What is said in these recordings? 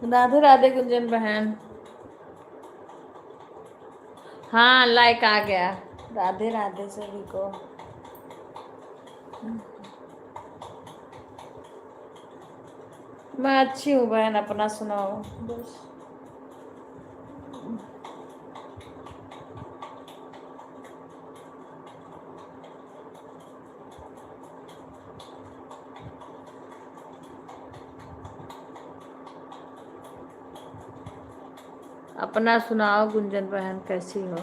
राधे राधे गुंजन बहन। हाँ लाइक आ गया। राधे राधे सभी को। मैं अच्छी हूँ बहन, अपना सुनाओ बस। अपना सुनाओ गुंजन बहन, कैसी हो?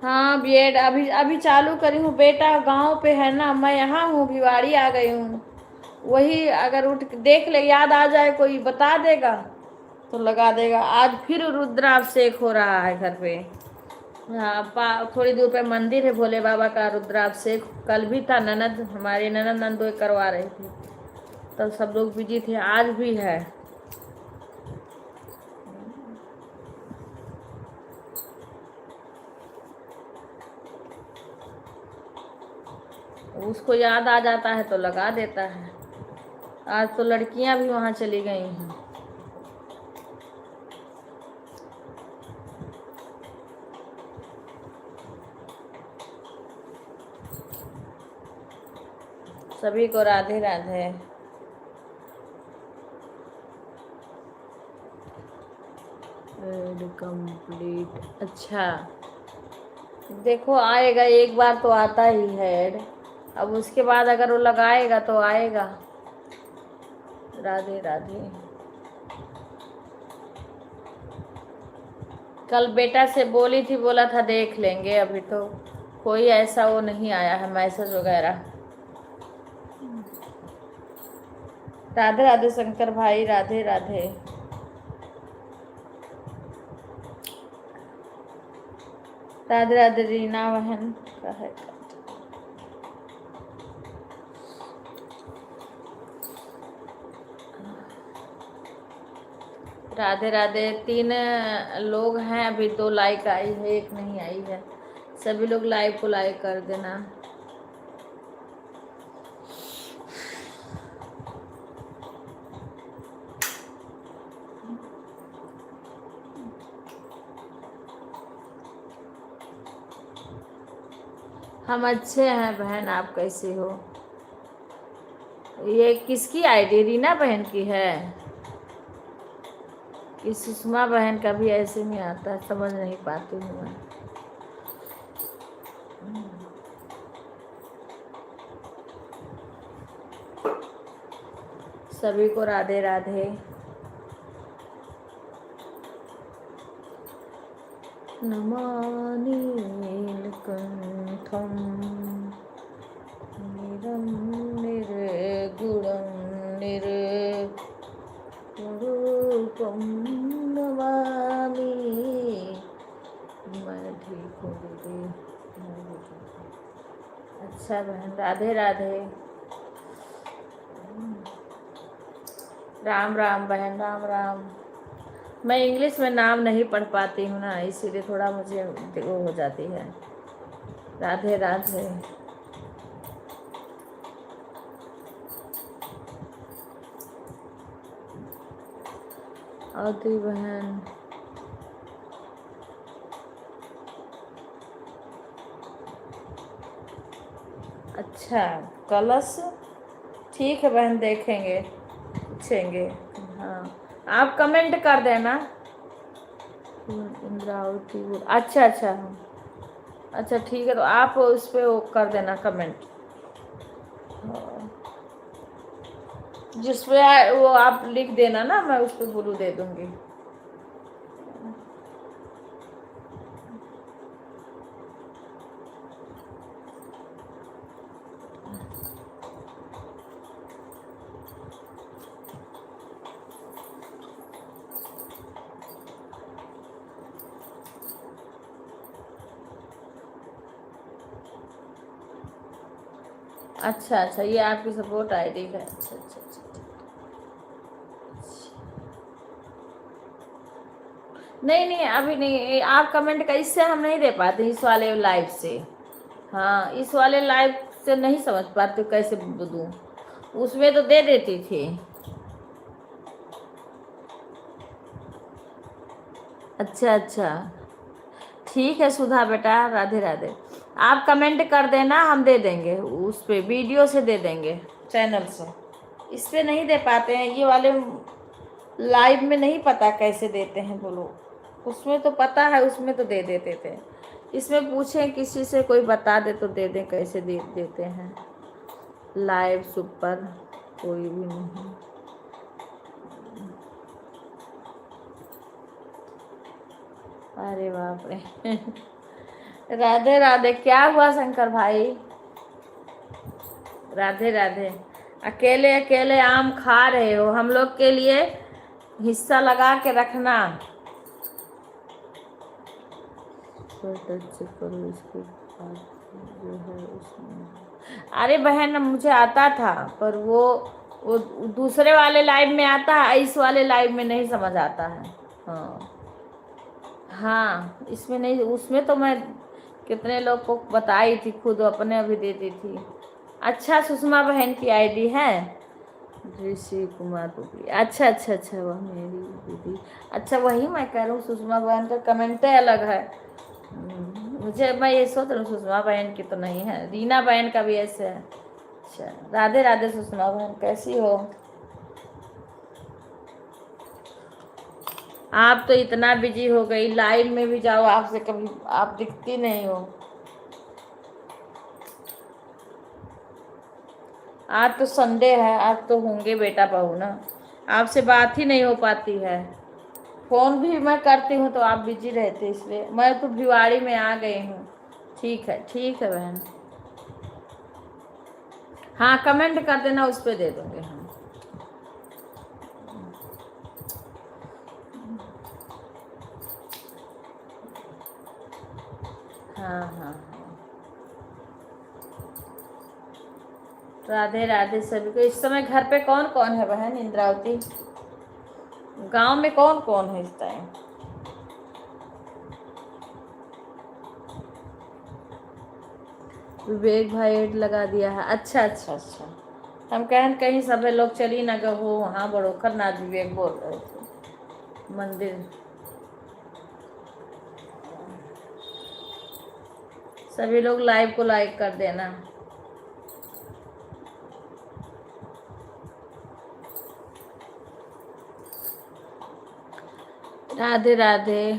हाँ बीएड अभी अभी चालू करी हूँ बेटा, गांव पे है ना, मैं यहाँ हूँ, भिवाड़ी आ गई हूँ। वही अगर उठ के देख ले, याद आ जाए कोई बता देगा तो लगा देगा। आज फिर रुद्राभिषेक हो रहा है घर पे। हाँ थोड़ी दूर पे मंदिर है भोले बाबा का, रुद्राभिषेक कल भी था। ननद हमारे ननद नंदोई करवा रही थी, तब सब लोग बिजी थे। आज भी है। उसको याद आ जाता है तो लगा देता है। आज तो लड़कियां भी वहां चली गई हैं। सभी को राधे राधे। कंप्लीट। अच्छा देखो आएगा, एक बार तो आता ही है ऐड। अब उसके बाद अगर वो लगाएगा तो आएगा। राधे राधे। कल बेटा से बोली थी, बोला था देख लेंगे, अभी तो कोई ऐसा वो नहीं आया है मैसेज वगैरह। राधे राधे शंकर भाई, राधे राधे। राधे राधे रीना बहन का है। राधे राधे। 3 लोग हैं अभी, 2 लाइक आई है, 1 नहीं आई है। सभी लोग लाइव को लाइक कर देना। हम अच्छे हैं बहन, आप कैसे हो? ये किसकी आईडी? रीना बहन की है कि सुषमा बहन का भी ऐसे में आता है, समझ नहीं पाती हूँ मैं। सभी को राधे राधे। नमामि नीलकंठं नीलं निर्गुणं निर्रूपं नमामि। मैं ठीक हूँ दीदी। अच्छा बहन, राधे राधे। राम राम बहन, राम राम। मैं इंग्लिश में नाम नहीं पढ़ पाती हूँ ना, इसीलिए थोड़ा मुझे वो हो जाती है। राधे राधे। अवधि बहन, अच्छा कलश, ठीक है बहन, देखेंगे, पूछेंगे। हाँ, आप कमेंट कर देना। इंद्रावती, अच्छा अच्छा, अच्छा ठीक है, तो आप उस पर वो कर देना कमेंट। जिस पे वो आप लिख देना ना, मैं उस पर ब्लू दे दूंगी। अच्छा अच्छा, ये आपकी सपोर्ट आईडी है, अच्छा अच्छा अच्छा। नहीं नहीं, अभी नहीं, आप कमेंट का इससे हम नहीं दे पाते, इस वाले लाइव से। हाँ, इस वाले लाइव से नहीं समझ पाते कैसे दूँ, उसमें तो दे देती थी। अच्छा अच्छा, ठीक है सुधा बेटा, राधे राधे। आप कमेंट कर देना, हम दे देंगे, उस पे वीडियो से दे देंगे, चैनल से। इस पे नहीं दे पाते हैं, ये वाले लाइव में नहीं पता कैसे देते हैं बोलो। उसमें तो पता है, उसमें तो दे देते थे। इसमें पूछें किसी से, कोई बता दे तो दे दें कैसे दे देते हैं। लाइव सुपर कोई भी नहीं। अरे बाप रे राधे राधे, क्या हुआ शंकर भाई? राधे राधे। अकेले अकेले आम खा रहे हो, हम लोग के लिए हिस्सा लगा के रखना। टच करो इसके बाद जो है उसमें। अरे बहन, मुझे आता था, पर वो दूसरे वाले लाइव में आता है, इस वाले लाइव में नहीं समझ आता है। हाँ हाँ, इसमें नहीं, उसमें तो मैं कितने लोग को बताई थी, खुद अपने अभी देती थी। अच्छा, सुषमा बहन की आईडी है, ऋषि कुमार पुपली, अच्छा अच्छा अच्छा, वह मेरी दीदी। अच्छा, वही मैं कह रहा हूँ, सुषमा बहन का कमेंट अलग है। मुझे, मैं ये सोच रहा हूँ सुषमा बहन की तो नहीं है, रीना बहन का भी ऐसे है। अच्छा, राधे राधे सुषमा बहन, कैसी हो? आप तो इतना बिजी हो गई, लाइव में भी जाओ, आपसे कभी आप दिखती नहीं हो। आज तो संडे है, आज तो होंगे बेटा बहू ना, आपसे बात ही नहीं हो पाती है। फोन भी मैं करती हूँ तो आप बिजी रहते, इसलिए मैं तो भिवाड़ी में आ गई हूँ। ठीक है बहन। हाँ, कमेंट कर देना, उस पर दे दूँगे हम। हाँ हाँ हाँ, राधे राधे सभी को। इस समय घर पे कौन कौन है बहन इंद्रावती? गांव में कौन कौन है इस टाइम? विवेक भाई ऐड लगा दिया है, अच्छा अच्छा अच्छा। हम कहें कहीं सब लोग चली ना गो, वहाँ बड़ोखर नाथ विवेक बोल रहे थे मंदिर। सभी लोग लाइव को लाइक कर देना। राधे राधे।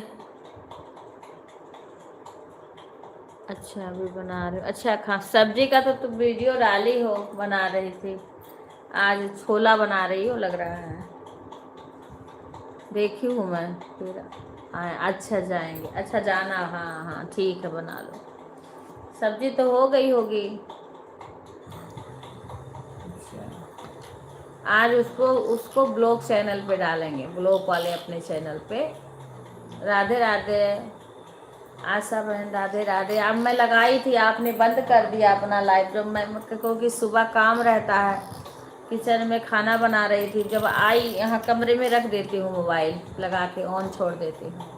अच्छा, अभी बना रहे हो, अच्छा खा सब्जी का तो तुम वीडियो डाली हो, बना रही थी। आज छोला बना रही हो लग रहा है, देखी हूँ मैं। फिर आए, अच्छा जाएंगे, अच्छा जाना, हाँ हाँ ठीक है, बना लो। सब्जी तो हो गई होगी। अच्छा, आज उसको उसको ब्लॉग चैनल पे डालेंगे, ब्लॉग वाले अपने चैनल पे। राधे राधे आशा बहन, राधे राधे। अब मैं लगाई थी, आपने बंद कर दिया अपना लाइव, जब मैं क्योंकि सुबह काम रहता है, किचन में खाना बना रही थी, जब आई यहाँ कमरे में रख देती हूँ, मोबाइल लगा के ऑन छोड़ देती हूँ।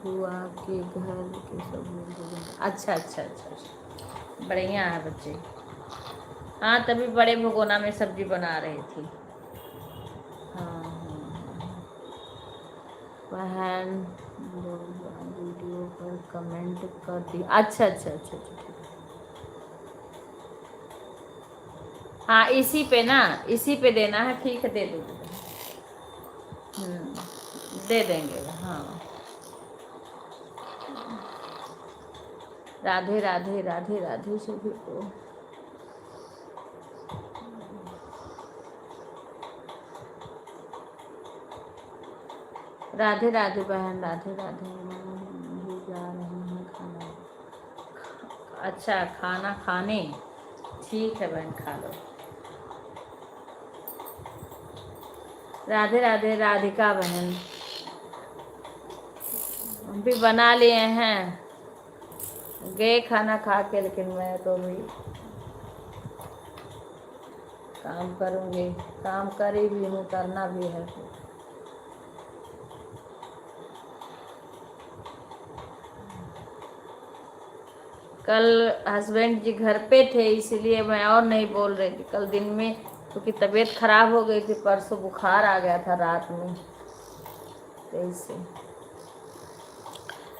बुआ के घर के सब लोग, अच्छा अच्छा अच्छा अच्छा, बढ़िया है बच्चे। हाँ, तभी बड़े भगोना में सब्जी बना रही थी। बहन लोग वीडियो पर कमेंट कर दी। अच्छा अच्छा अच्छा अच्छा ठीक। हाँ इसी पे ना, इसी पे देना है। ठीक है दे दो। दे देंगे। हाँ राधे राधे राधे राधे सभी को। राधे राधे बहन, राधे राधे। भी जा रहे हैं खाना। अच्छा खाना खाने, ठीक है बहन खा लो। राधे राधे राधिका बहन। हम भी बना लिए हैं, गए खाना खा के, लेकिन मैं तो भी काम करूँगी। काम करी भी हूँ, करना भी है। कल हस्बैंड जी घर पे थे, इसलिए मैं और नहीं बोल रही थी। कल दिन में क्योंकि तबीयत खराब हो गई थी, परसों बुखार आ गया था रात में, तो इससे।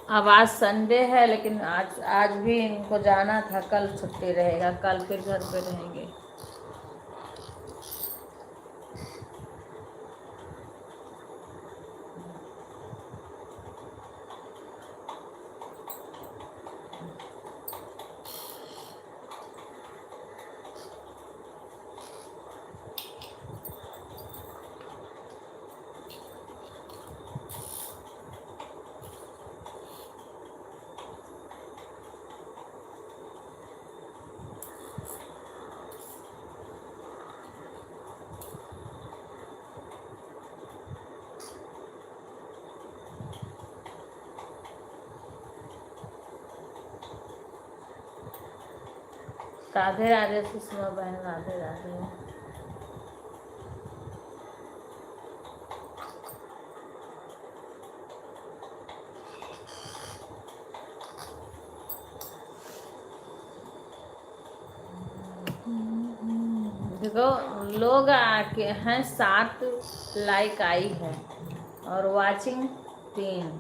अब आज संडे है, लेकिन आज आज भी इनको जाना था। कल छुट्टी रहेगा, कल फिर घर पे रहेंगे। राधे राधे सुषमा बहन, राधे राधे। देखो लोग आके हैं 7 लाइक आई है और वाचिंग 3।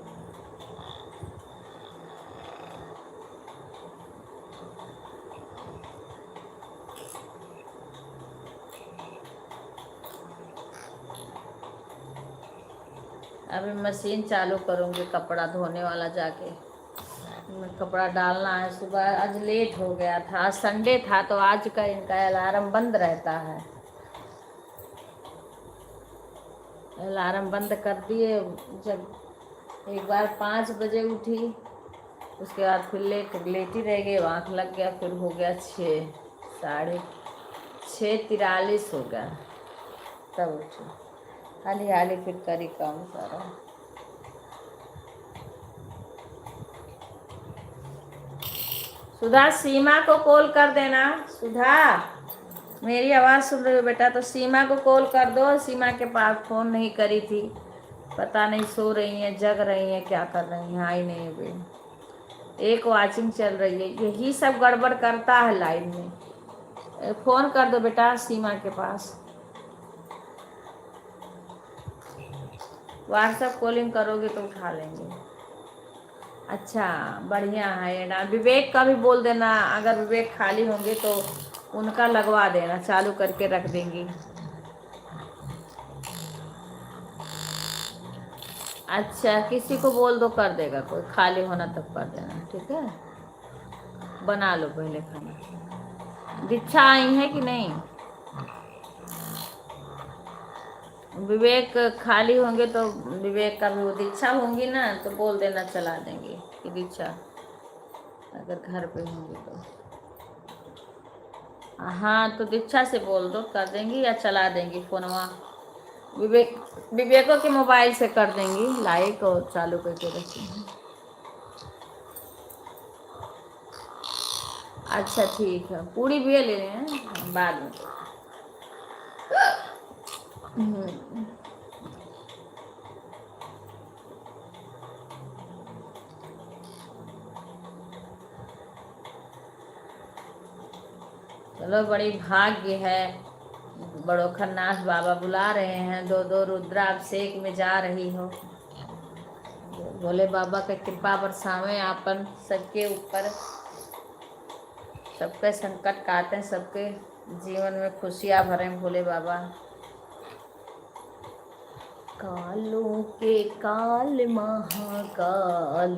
अभी मशीन चालू करूँगी, कपड़ा धोने वाला जाके कपड़ा डालना है। सुबह आज लेट हो गया था, आज संडे था तो आज का इनका अलार्म बंद रहता है। अलार्म बंद कर दिए। जब एक बार 5 बजे उठी, उसके बाद फिर लेटी रह गई, आँख लग गया, फिर हो गया 6, 6:43 हो गया, तब उठी। हाली हाली फिर करी काम सारा। सुधा सीमा को कॉल कर देना। सुधा मेरी आवाज़ सुन रही हो बेटा, तो सीमा को कॉल कर दो। सीमा के पास फ़ोन नहीं करी थी, पता नहीं सो रही हैं, जग रही हैं, क्या कर रही हैं, आई नहीं अभी। एक वाचिंग चल रही है, यही सब गड़बड़ करता है लाइव में। फ़ोन कर दो बेटा सीमा के पास। व्हाट्सएप कॉलिंग करोगे तो उठा लेंगे। अच्छा बढ़िया है ना। विवेक का भी बोल देना, अगर विवेक खाली होंगे तो उनका लगवा देना, चालू करके रख देंगी। अच्छा किसी को बोल दो, कर देगा कोई, खाली होना तब कर देना, ठीक है। बना लो पहले खाना। दीक्षा आई है कि नहीं? विवेक खाली होंगे तो विवेक का भी, वो दीक्षा होंगी ना तो बोल देना, चला देंगे कि दीक्षा अगर घर पे होंगे तो। हाँ तो दीक्षा से बोल दो, कर देंगी या चला देंगी फोनवा। विवेकों के मोबाइल से कर देंगी लाइक और चालू करके रखेंगे। अच्छा ठीक है, पूरी भी ले रहे हैं बाद में। चलो बड़ी भाग्य है, बड़ो खन्नास बाबा बुला रहे हैं, 2 रुद्राभिषेक में जा रही हो। भोले बाबा का कृपा बरसावे आपन सबके ऊपर, सबके संकट काटें, सबके जीवन में खुशियाँ भरें भोले बाबा। कालों के काल महाकाल,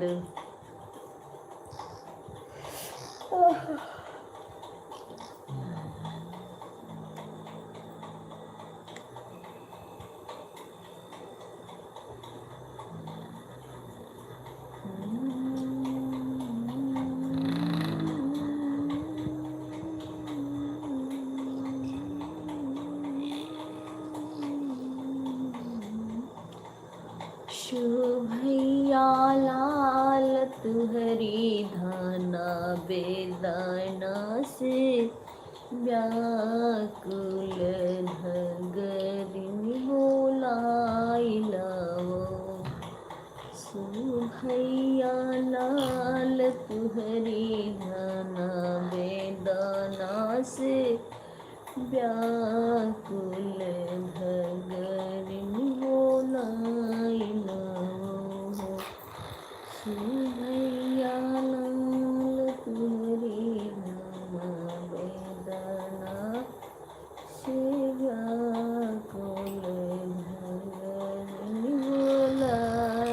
शुभैया लाल तुहरी धाना बेदाना से व्याकुल धगरिन बोलाइलाओ। शुभैया लाल तुहरी धाना बेदाना से व्याकुल धगरिन बोलाइलाओ। शुभैया लाल तुहरी धाना बेदाना से व्याकुल धगरिन बोलाइलाओ।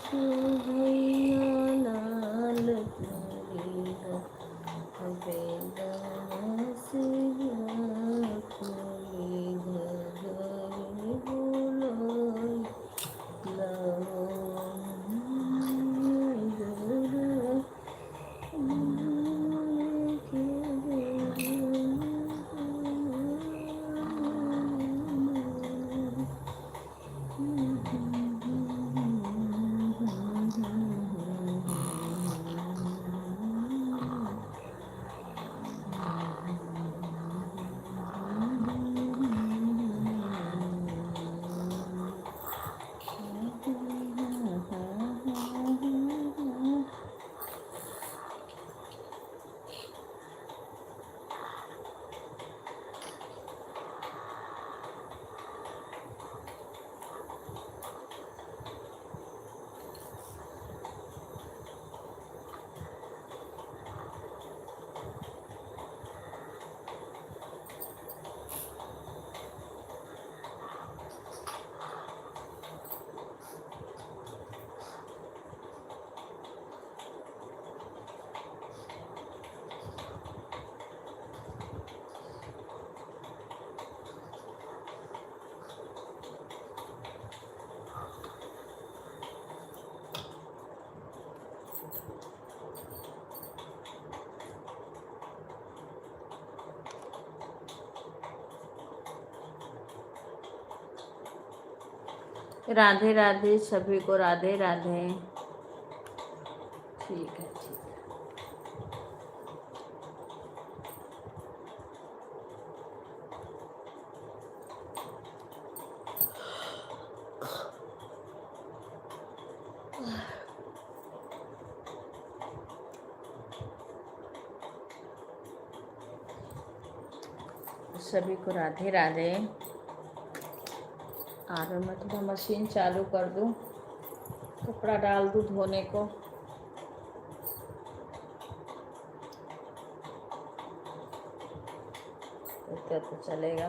शुभैया लाल तुहरी धाना बेदाना से व्याकुल धगरिन राधे राधे सभी को, राधे राधे। ठीक है, ठीक है। सभी को राधे राधे। और मैं थोड़ा मशीन चालू कर दूं, कपड़ा डाल दूं धोने को। तो चलेगा।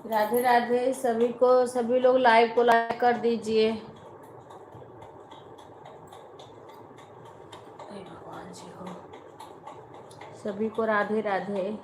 राधे राधे सभी को, सभी लोग लाइव को लाइक कर दीजिए। हे भगवान जी हो, सभी को राधे राधे।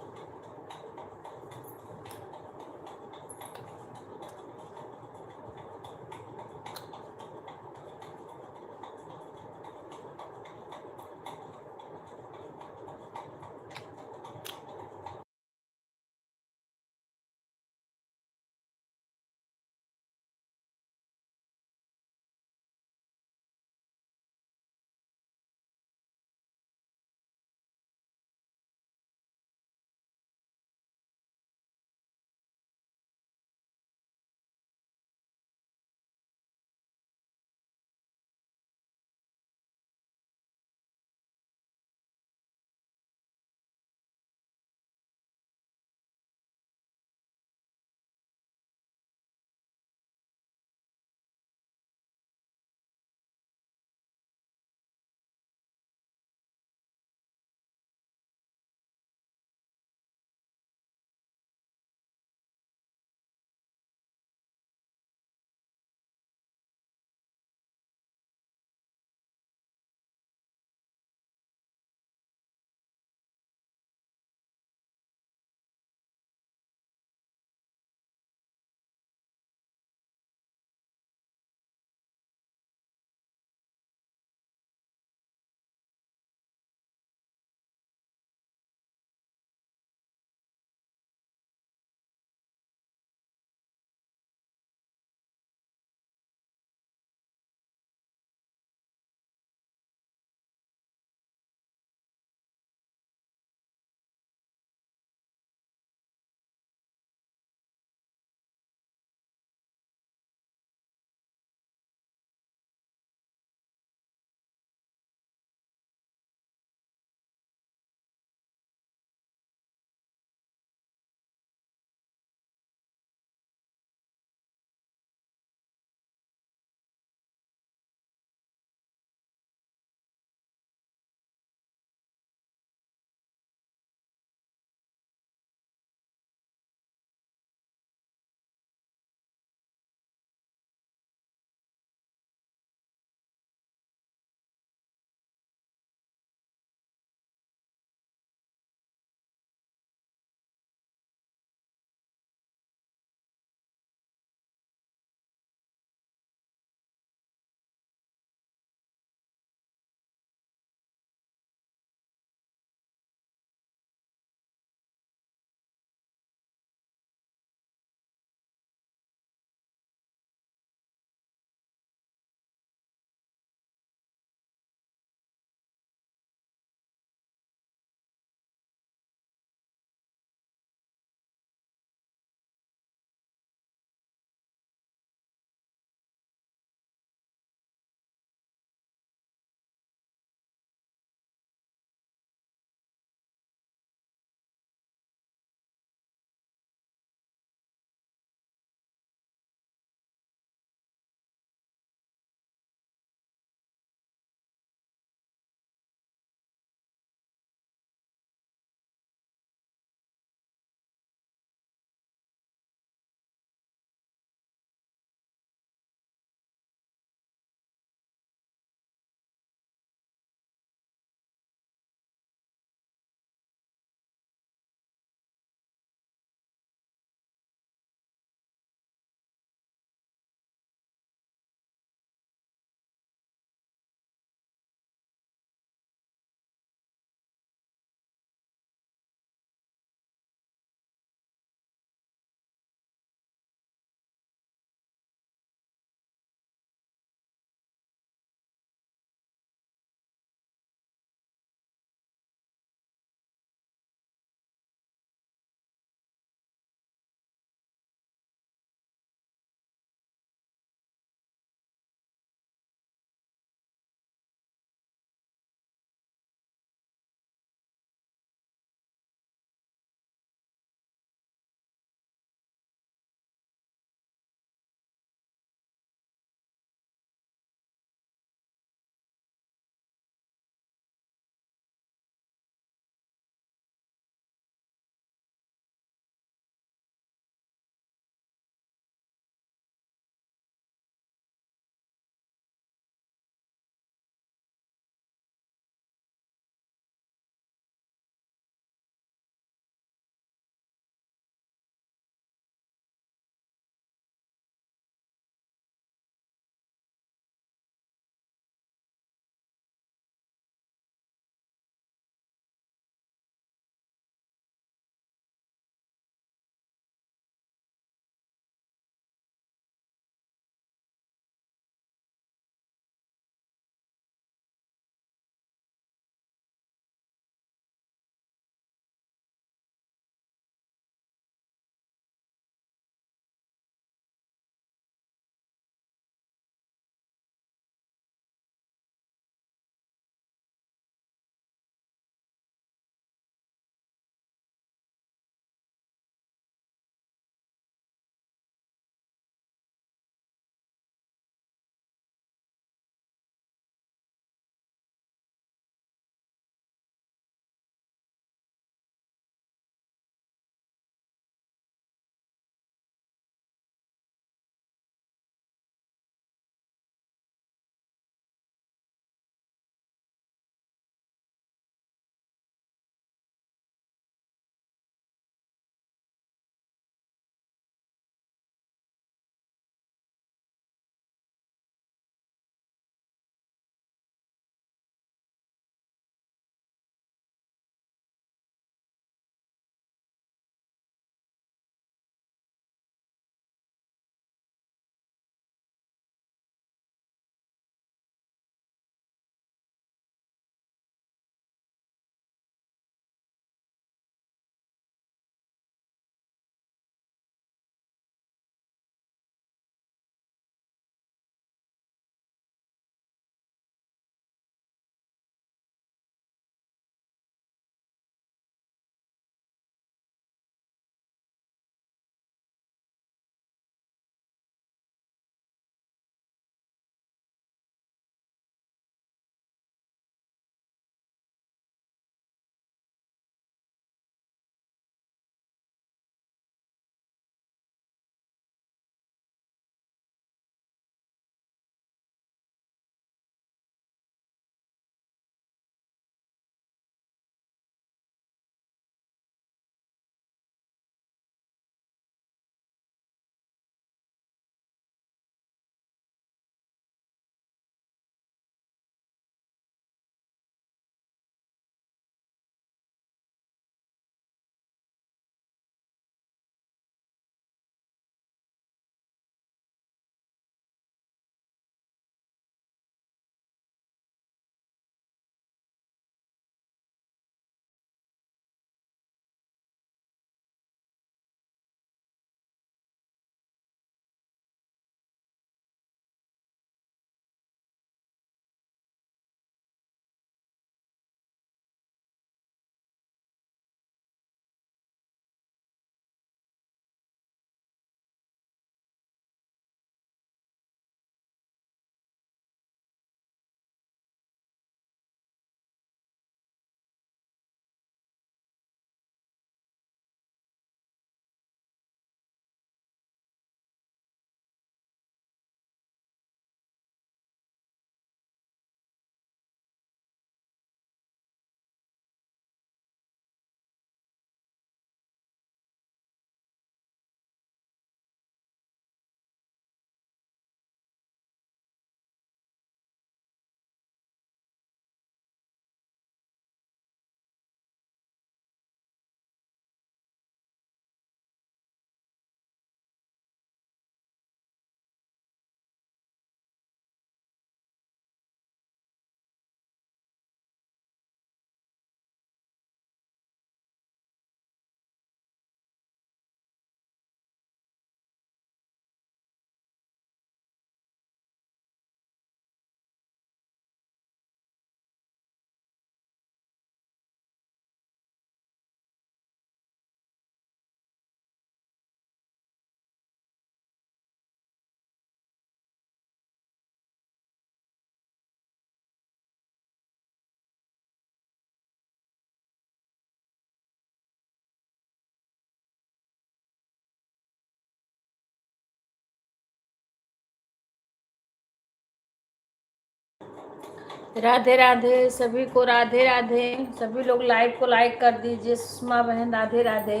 राधे राधे सभी को, राधे राधे। सभी लोग लाइव को लाइक कर दीजिए। सुषमा बहन राधे राधे,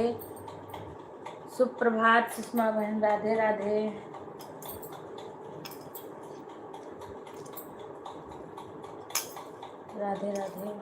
सुप्रभात सुषमा बहन, राधे राधे। राधे राधे।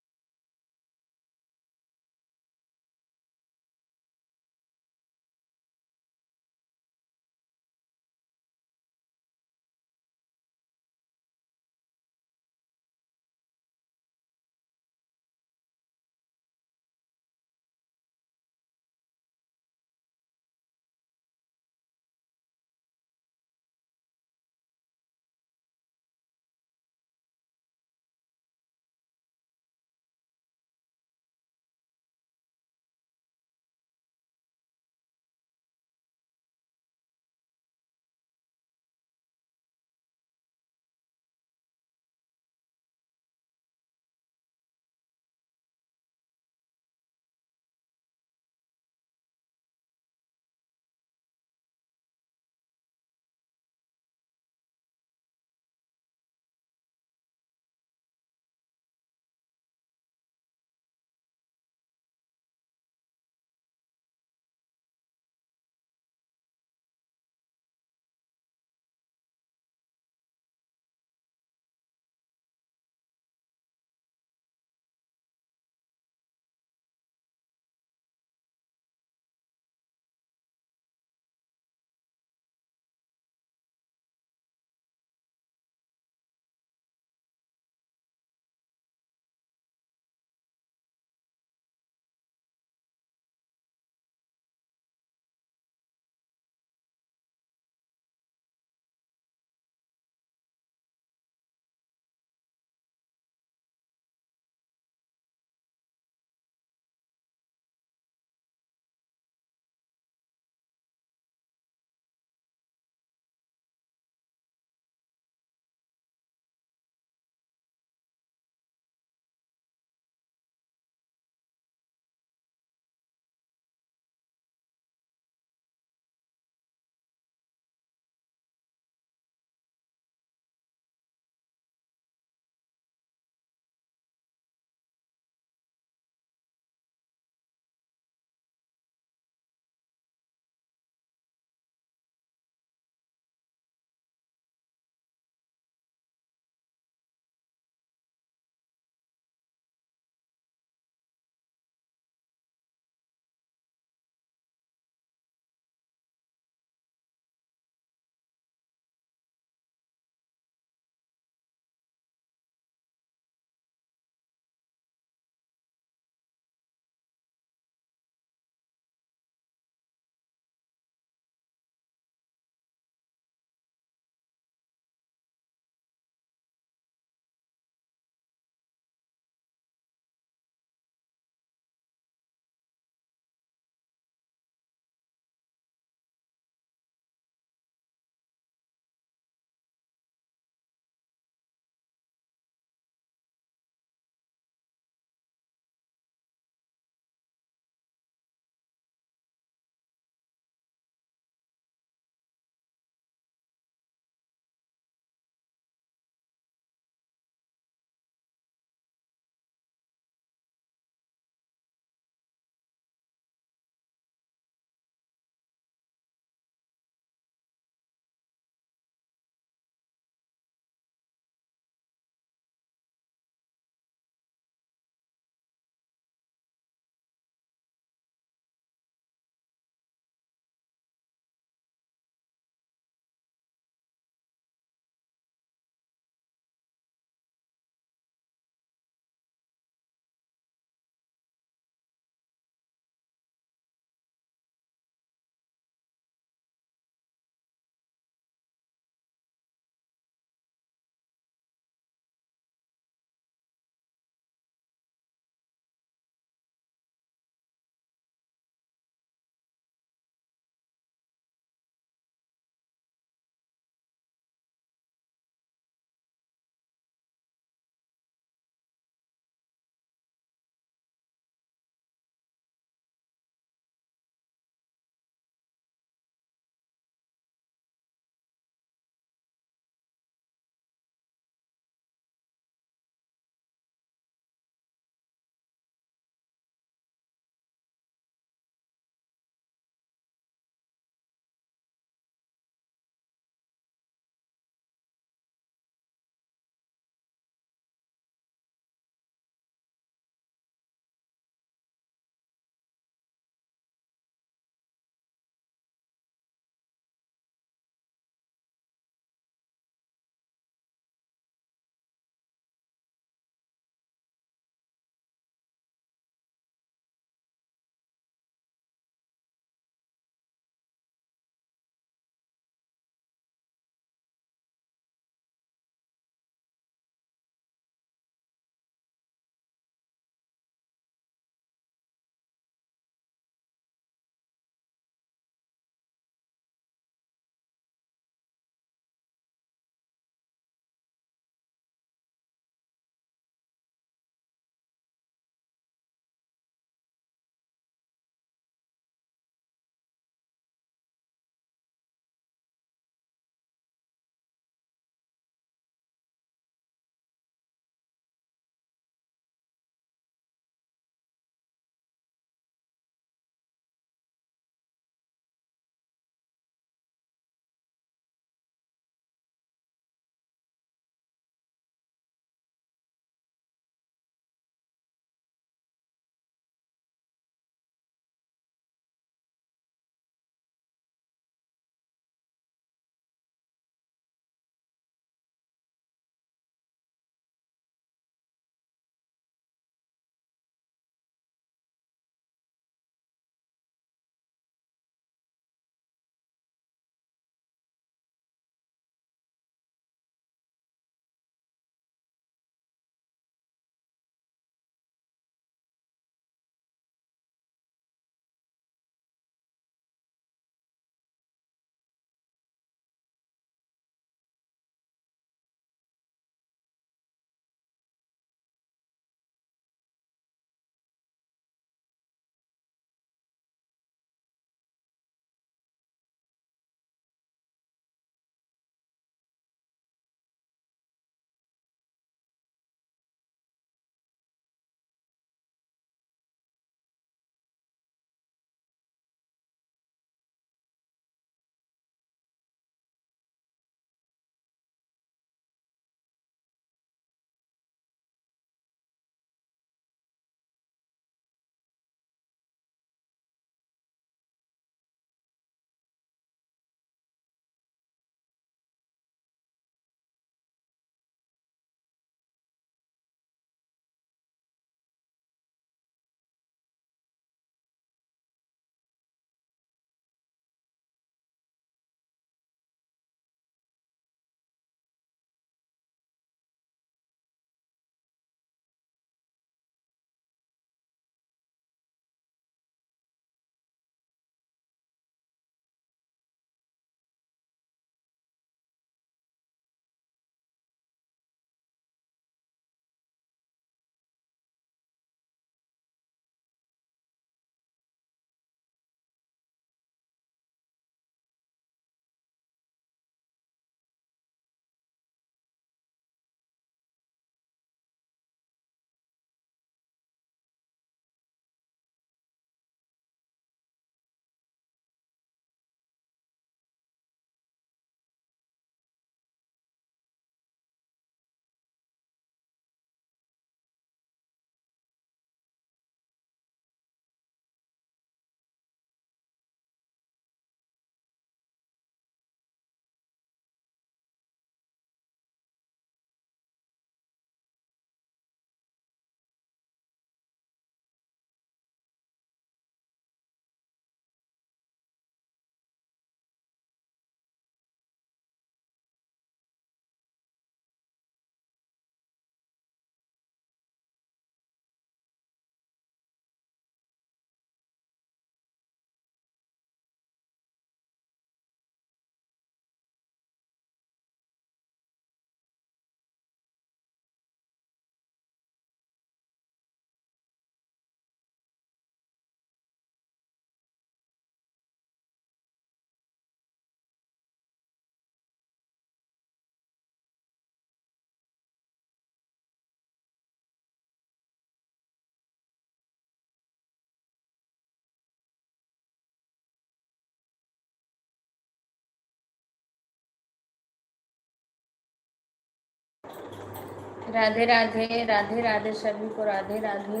राधे राधे, राधे राधे सभी को, राधे राधे।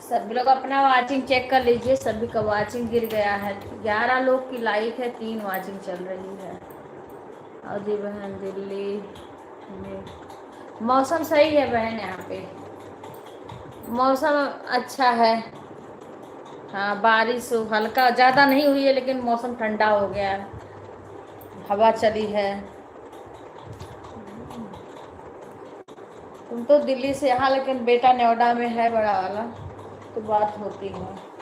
सभी लोग अपना वाचिंग चेक कर लीजिए, सभी का वाचिंग गिर गया है। 11 लोग की लाइक है, 3 वाचिंग चल रही है। अजी बहन दिल्ली में मौसम सही है बहन, यहाँ पे मौसम अच्छा है। हाँ बारिश हल्का, ज़्यादा नहीं हुई है लेकिन मौसम ठंडा हो गया है, हवा चली है। तुम तो दिल्ली से यहाँ, लेकिन बेटा नोएडा में है बड़ा वाला, तो बात होती है।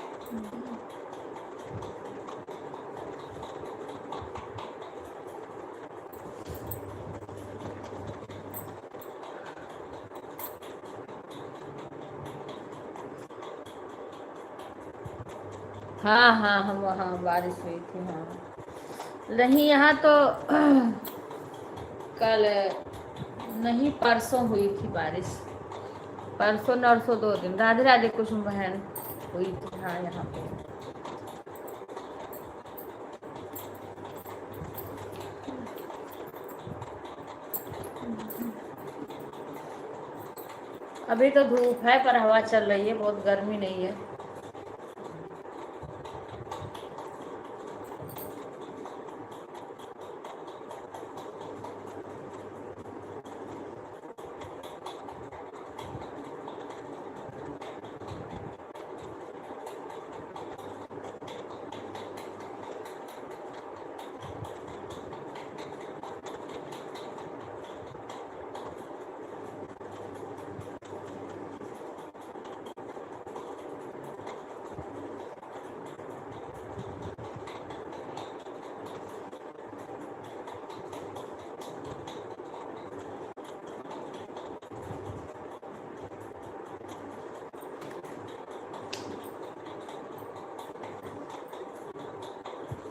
हाँ हाँ, हम वहाँ बारिश हुई थी। हाँ नहीं, यहाँ तो कल नहीं, परसों हुई थी बारिश, परसों नरसों 2 दिन। राधे राधे कुसुम बहन, हुई थी हाँ यहाँ पे। अभी तो धूप है पर हवा चल रही है, बहुत गर्मी नहीं है।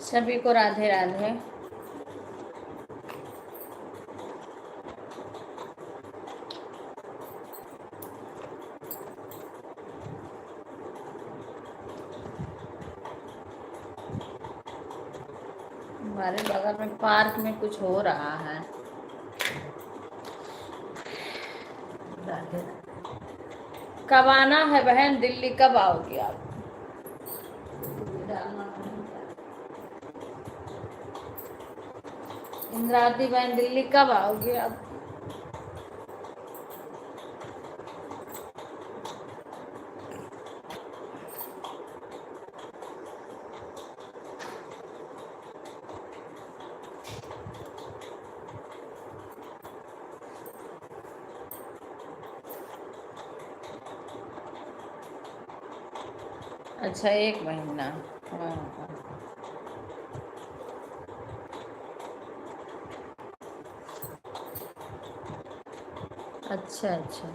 सभी को राधे राधे। हमारे बगल में पार्क में कुछ हो रहा है। राधे राधे। कब आना है बहन दिल्ली, कब आओगी आप? इंद्रावती बहन दिल्ली कब आओगी आप? अच्छा 1 महीना। हाँ हाँ। अच्छा अच्छा।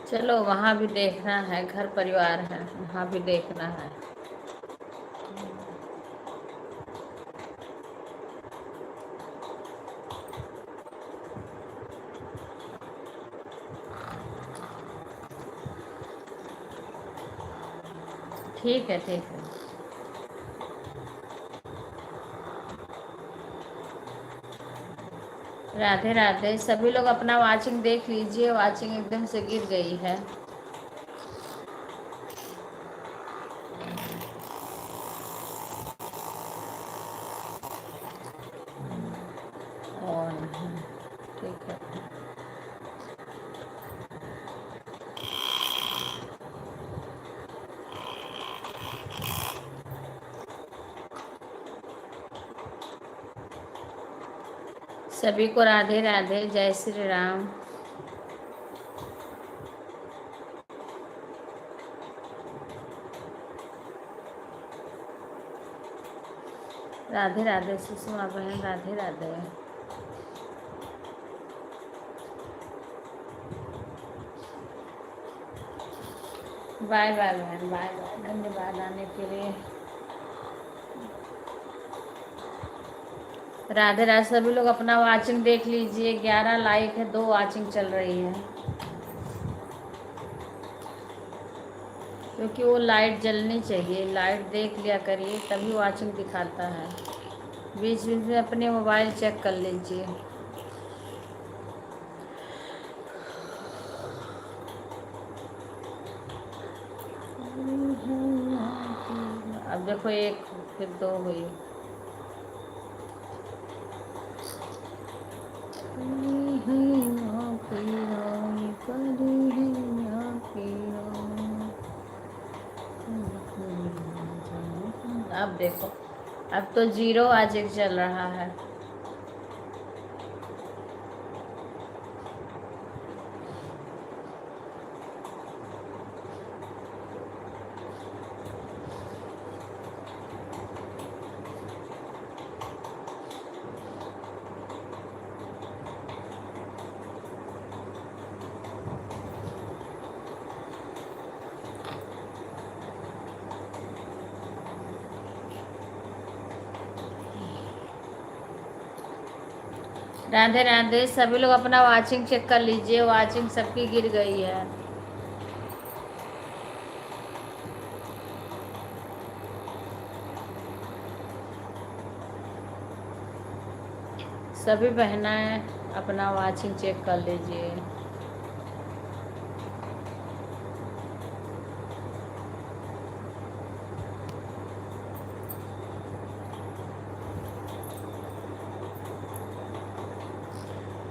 चलो वहाँ भी देखना है, घर परिवार है, वहाँ भी देखना है। ठीक है ठीक है। राधे राधे, सभी लोग अपना वाचिंग देख लीजिए, वाचिंग एकदम से गिर गई है। और ठीक है। सभी को राधे राधे, जय श्री राम। राधे राधे सुषमा बहन, राधे राधे। बाय बाय बहन, बाय बाय, धन्यवाद आने के लिए। राधे राधे। सभी लोग अपना वाचिंग देख लीजिए। 11 लाइक है, 2 वाचिंग चल रही है, क्योंकि वो लाइट जलनी चाहिए। लाइट देख लिया करिए, तभी वाचिंग दिखाता है। बीच बीच में अपने मोबाइल चेक कर लीजिए। अब देखो, एक फिर 2 हुई। अब देखो, अब तो 0 आज एक चल रहा है। राधे राधे। सभी लोग अपना वाचिंग चेक कर लीजिए। वाचिंग सबकी गिर गई है। सभी बहनें अपना वाचिंग चेक कर लीजिए।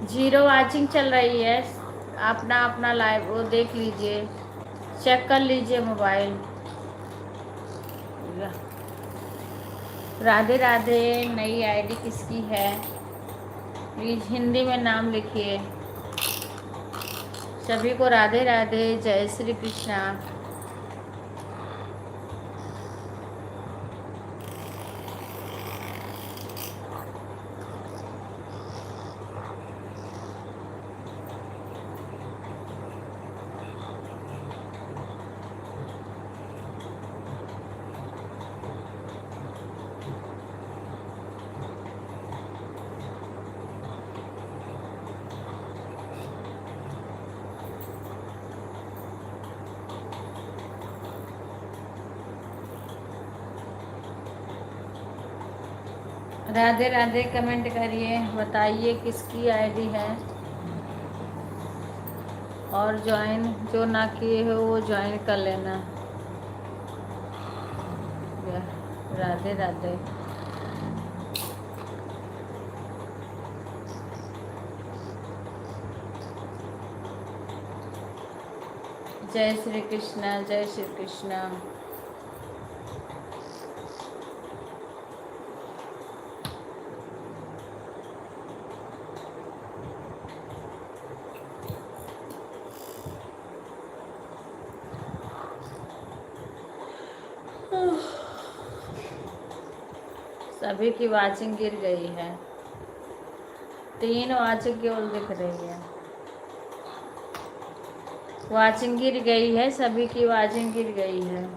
जीरो वाचिंग चल रही है। अपना अपना लाइव वो देख लीजिए, चेक कर लीजिए मोबाइल। राधे राधे। नई आईडी किसकी है? प्लीज हिंदी में नाम लिखिए। सभी को राधे राधे, जय श्री कृष्णा। राधे राधे कमेंट करिए, बताइए किसकी आईडी है। और ज्वाइन जो ना किए हो वो ज्वाइन कर लेना। राधे राधे। जय श्री कृष्णा, जय श्री कृष्णा। सभी की वाचिंग गिर गई है। 3 वाचिंग केवल दिख रही है। वाचिंग गिर गई है, सभी की वाचिंग गिर गई है।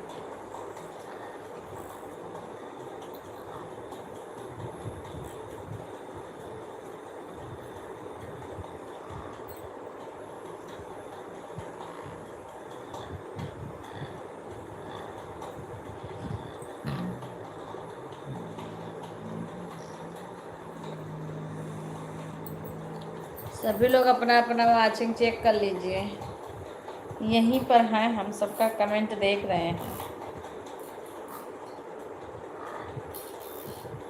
सभी लोग अपना अपना वाचिंग चेक कर लीजिए। यहीं पर हैं, हम सबका कमेंट देख रहे हैं।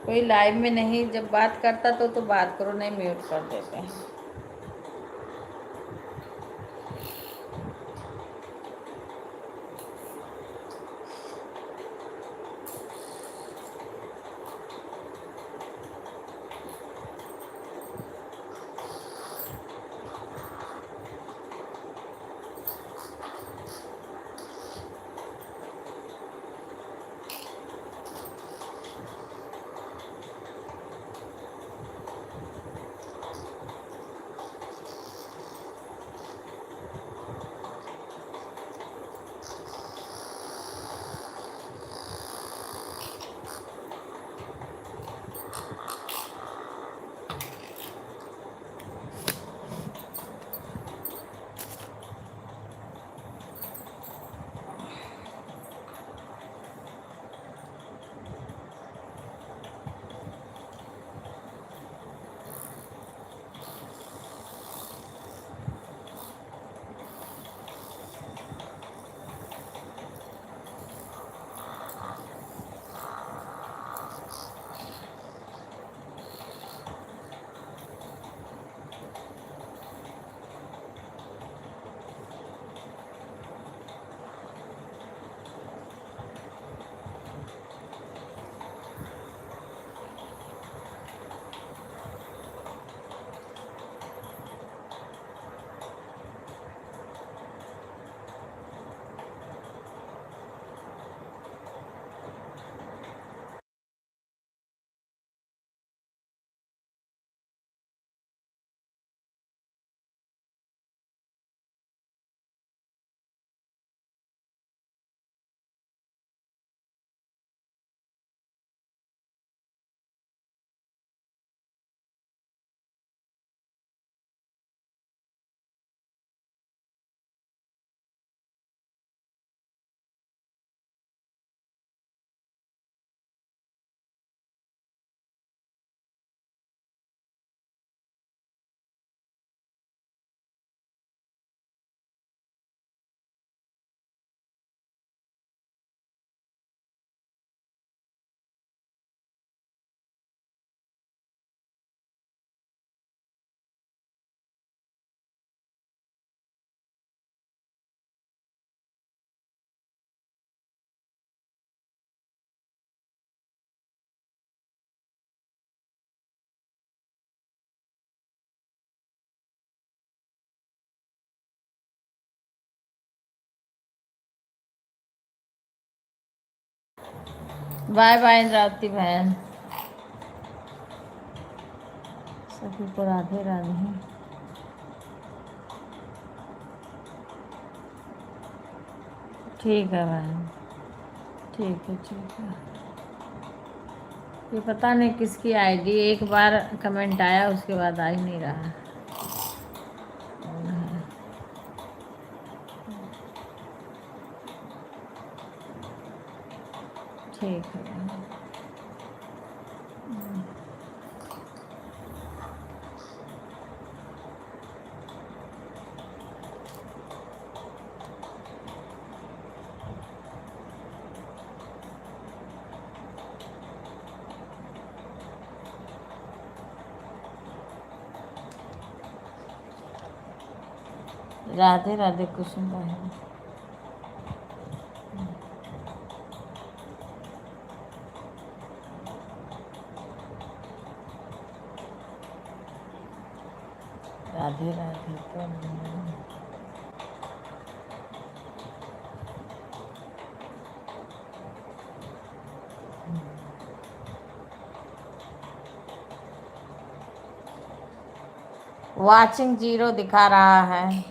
कोई लाइव में नहीं, जब बात करता तो बात करो, नहीं म्यूट कर देते हैं। बाय बाय इंद्रावती बहन, सभी को राधे राधे। ठीक है बहन, ठीक है ठीक है। ये पता नहीं किसकी आईडी, एक बार कमेंट आया उसके बाद आ ही नहीं रहा। ठीक है बहन। राधे राधे कुसुम बहन। राधे राधे तो वाचिंग 0 दिखा रहा है।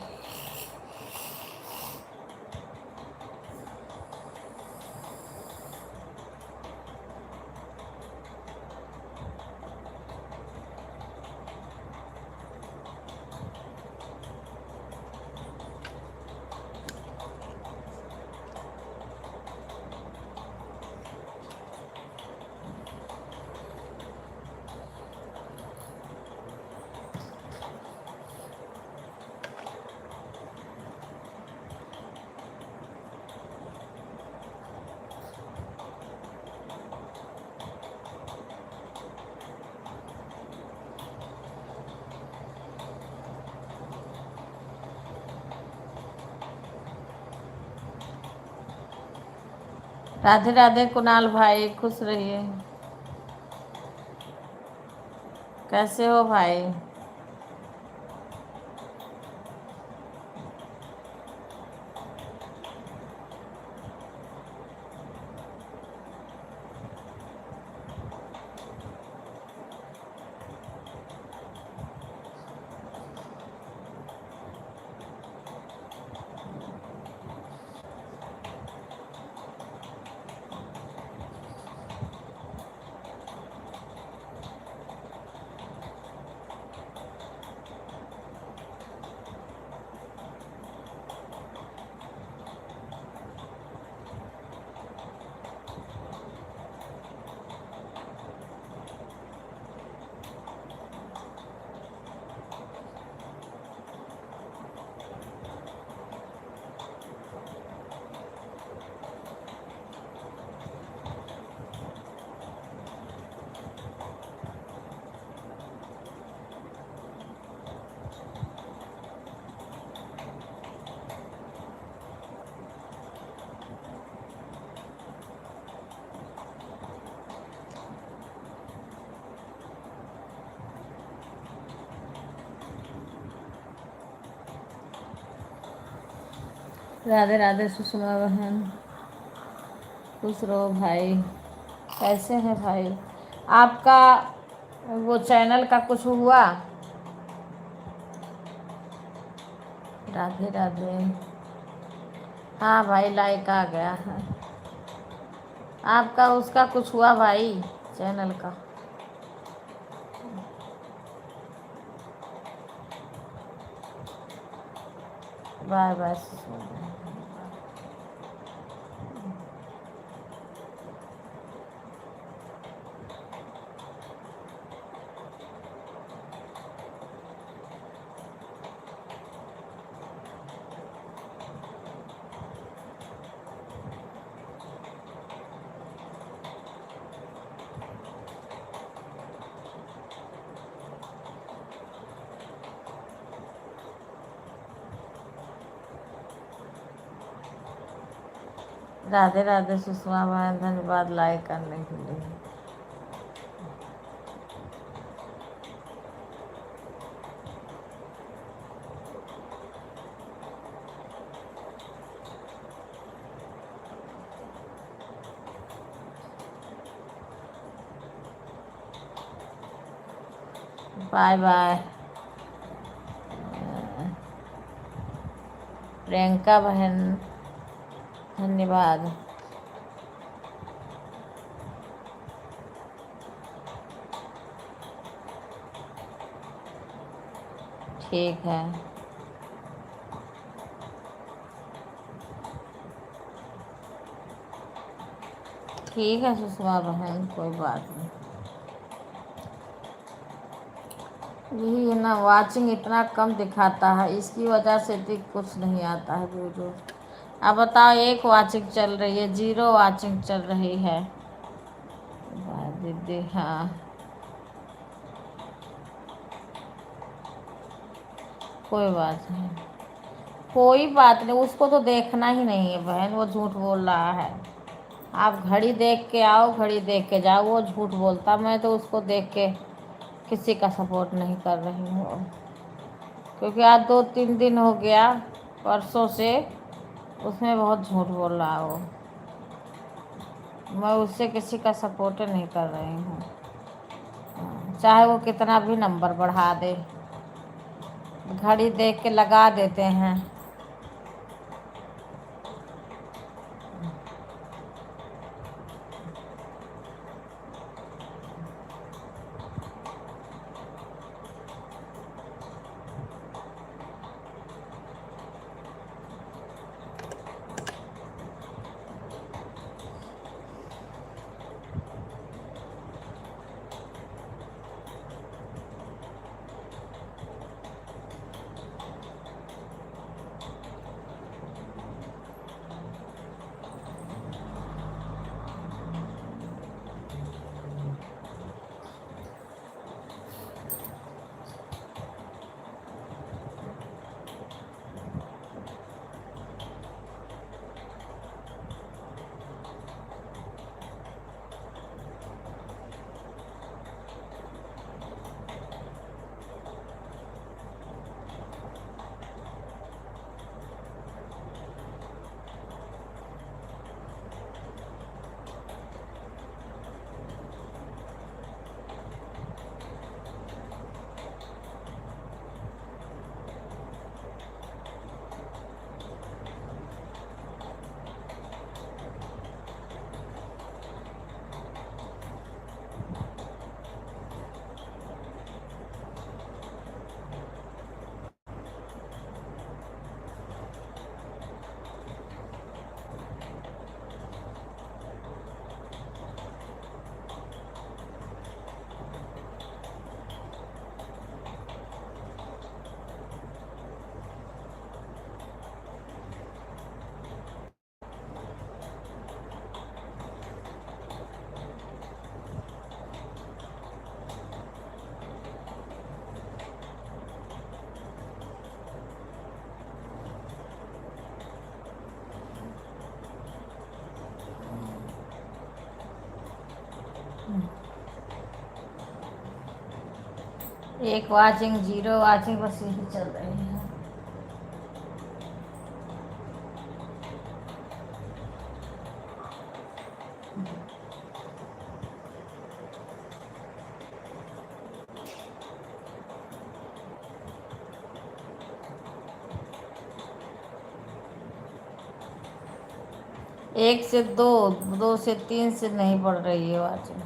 राधे राधे कुणाल भाई, खुश रहिए। कैसे हो भाई? राधे राधे सुषमा बहन, खुश रहो भाई। कैसे हैं भाई? आपका वो चैनल का कुछ हुआ? राधे राधे। हाँ भाई, लाइक आ गया है। आपका उसका कुछ हुआ भाई, चैनल का? Bye bye. राधे राधे सुषमा बहन, धन्यवाद लाइक करने के लिए। Bye bye. प्रियंका बहन धन्यवाद। ठीक है। ठीक है सुषमा बहन, कोई बात नहीं। यही है ना, वाचिंग इतना कम दिखाता है, इसकी वजह से तो कुछ नहीं आता है वीडियो। अब बताओ, एक वाचिंग चल रही है, 0 वाचिंग चल रही है। दीदी हाँ, कोई बात नहीं, कोई बात नहीं, उसको तो देखना ही नहीं है बहन, वो झूठ बोल रहा है। आप घड़ी देख के आओ, घड़ी देख के जाओ, वो झूठ बोलता। मैं तो उसको देख के किसी का सपोर्ट नहीं कर रही हूँ, क्योंकि आज 2-3 दिन हो गया, परसों से उसमें बहुत झूठ बोल रहा है वो। मैं उससे किसी का सपोर्ट नहीं कर रही हूँ, चाहे वो कितना भी नंबर बढ़ा दे। घड़ी देख के लगा देते हैं। एक वाचिंग, 0 वाचिंग, बस यही चल रही है। एक से दो, 2 से 3 से नहीं बढ़ रही है वाचिंग।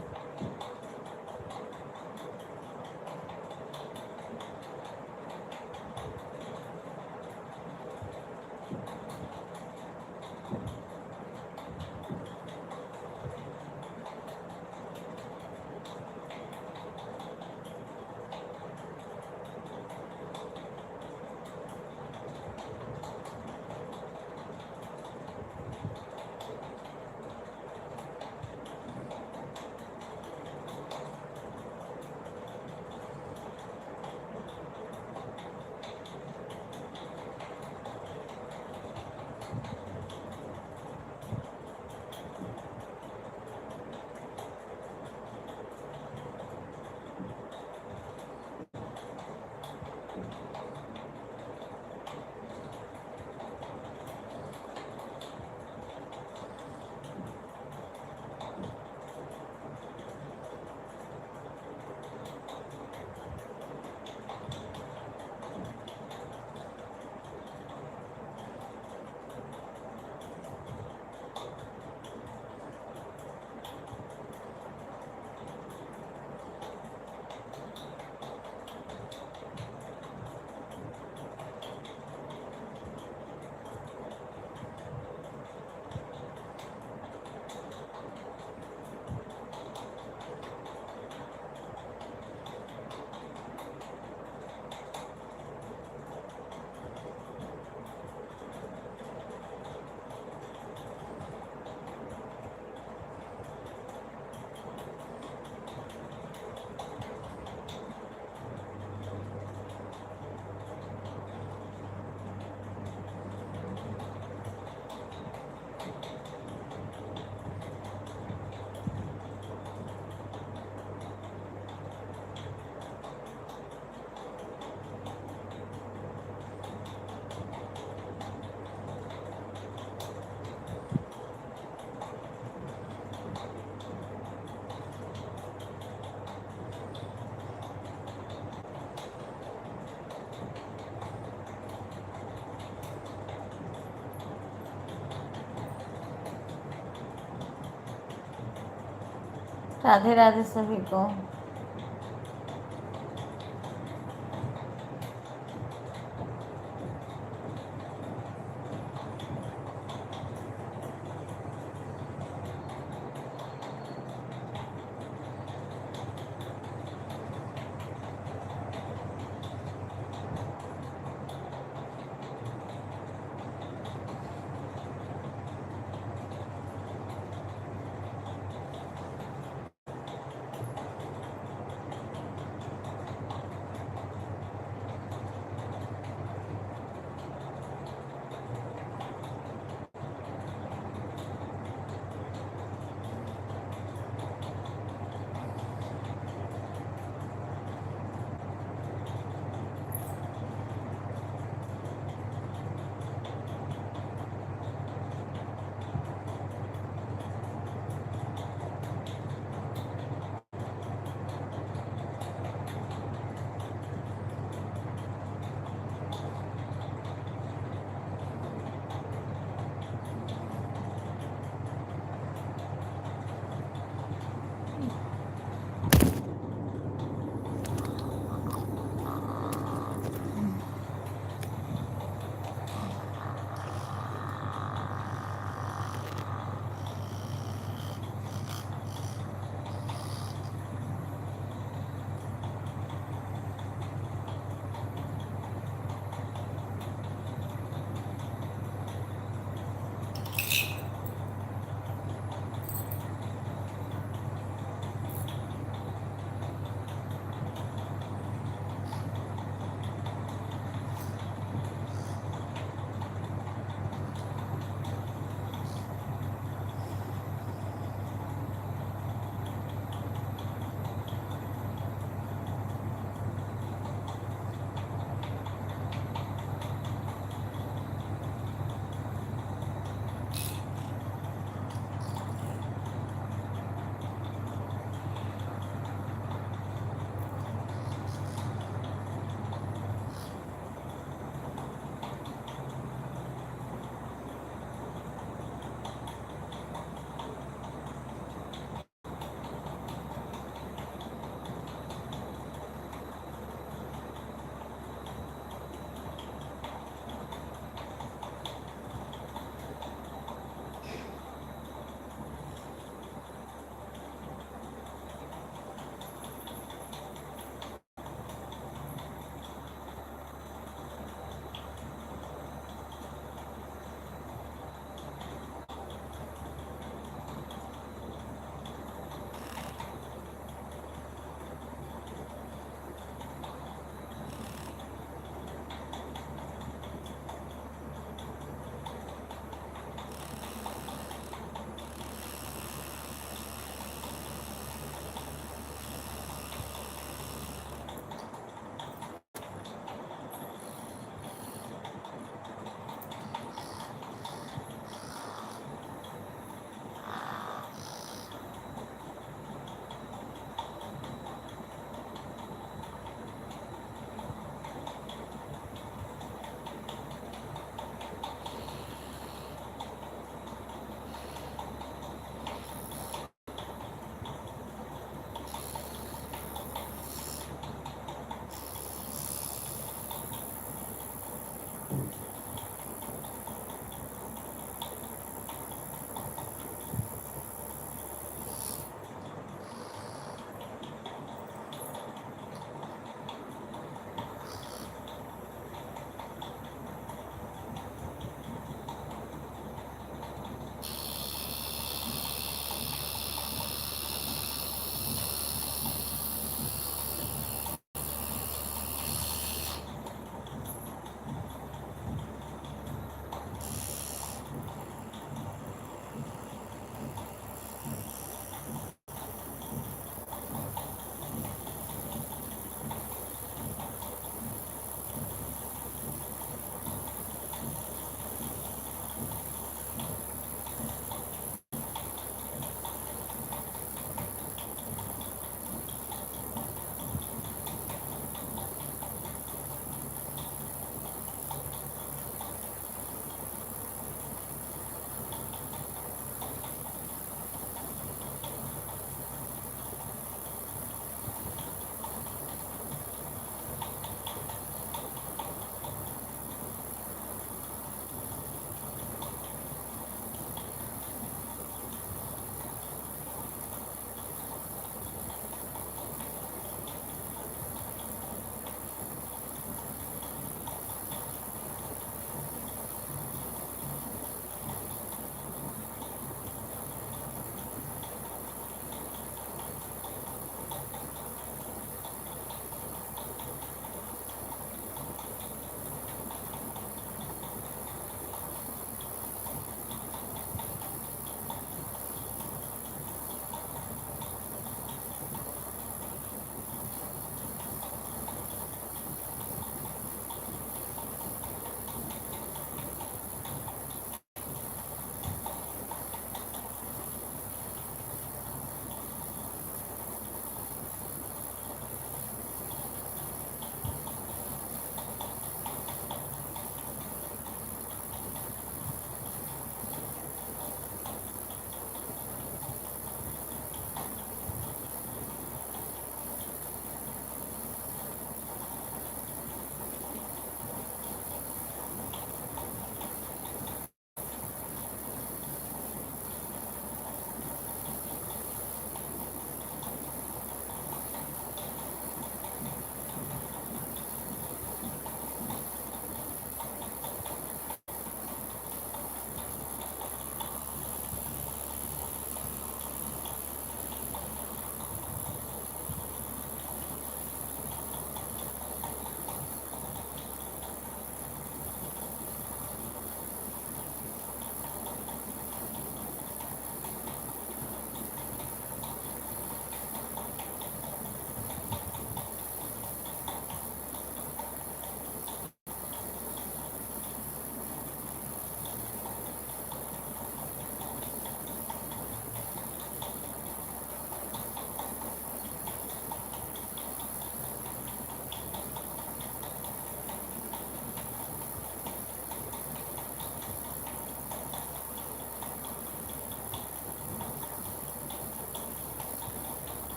राधे राधे सभी को।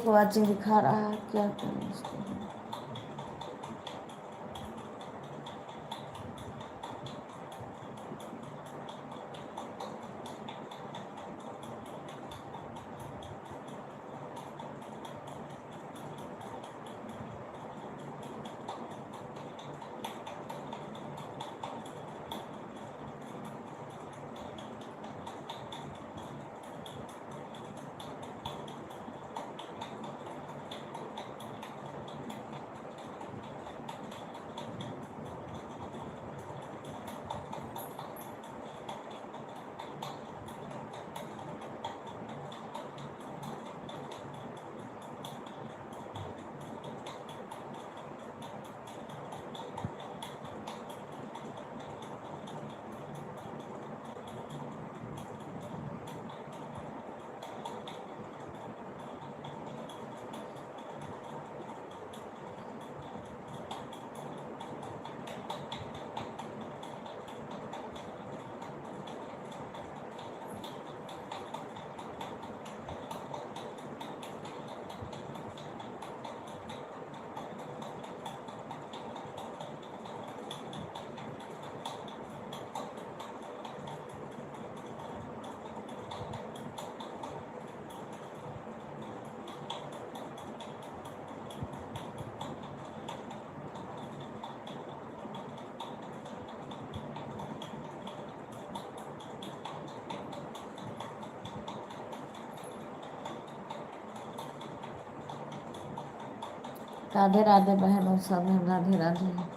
फेक वाचिंग दिखा रहा है, क्या करें इसको। राधे राधे बहनों, सब राधे राधे।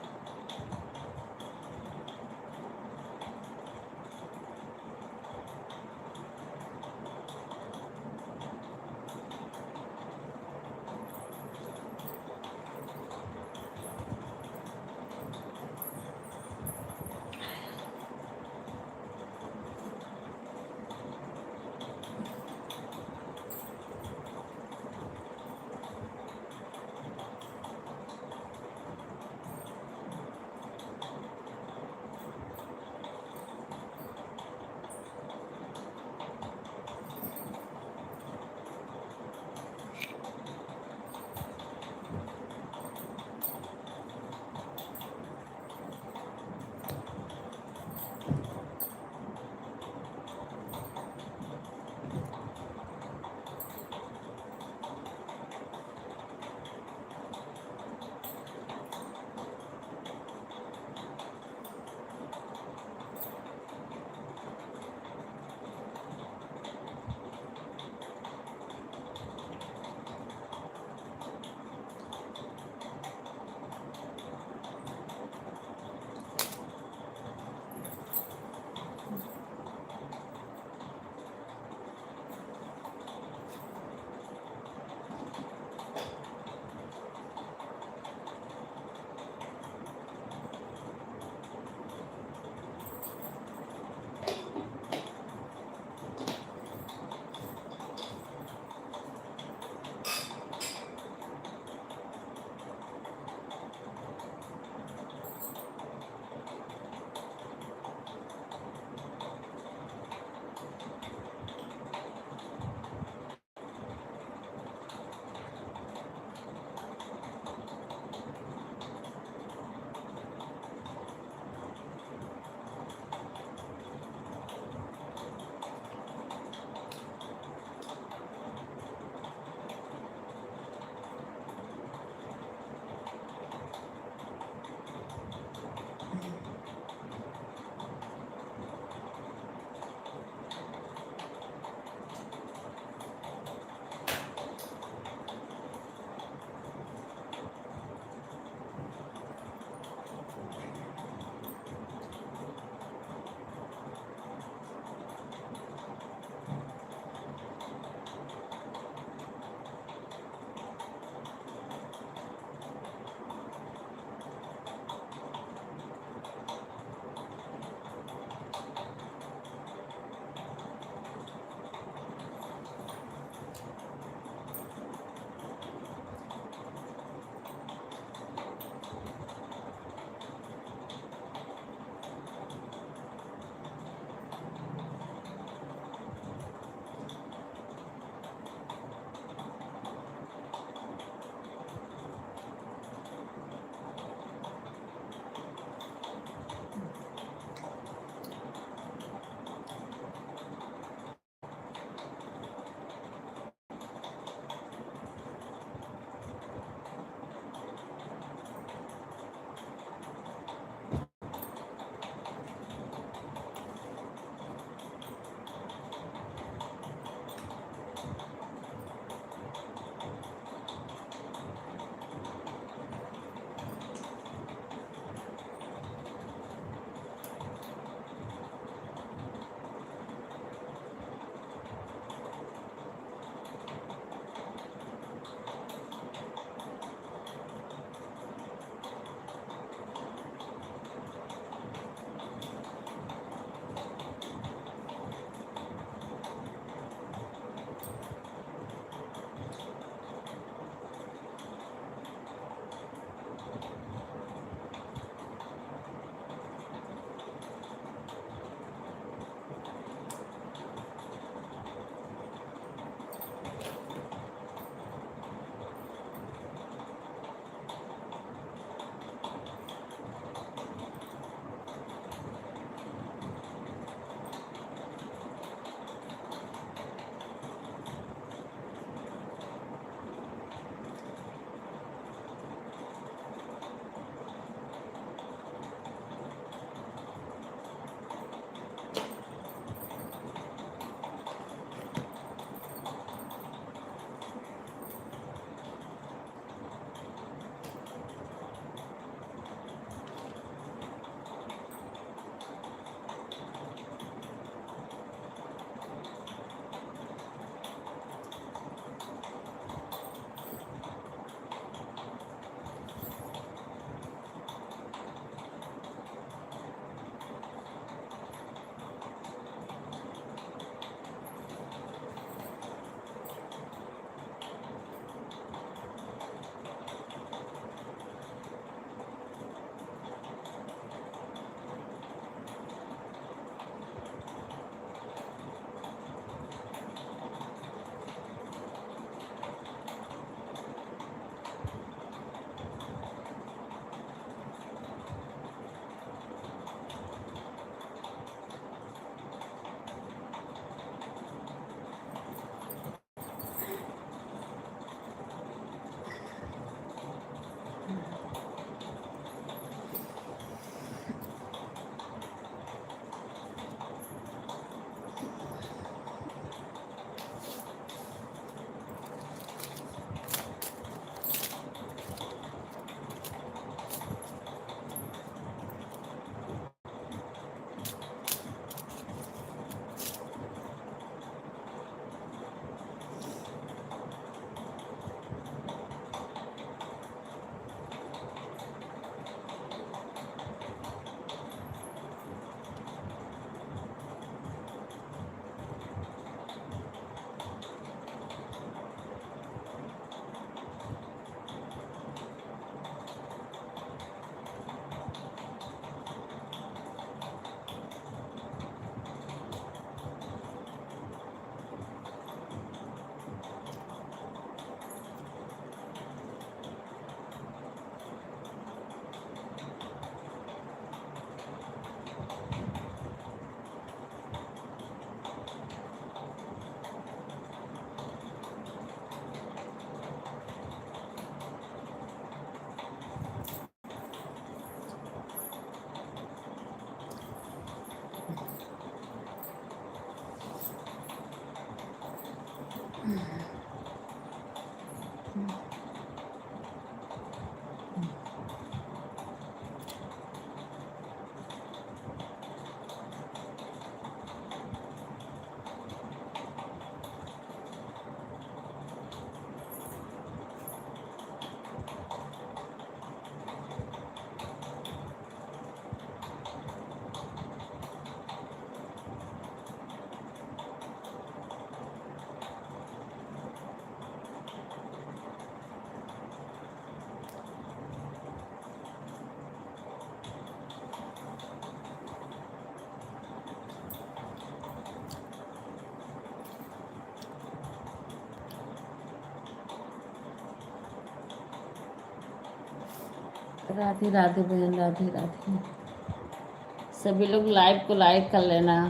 राधे राधे बहन, राधे राधे। सभी लोग लाइव को लाइक कर लेना।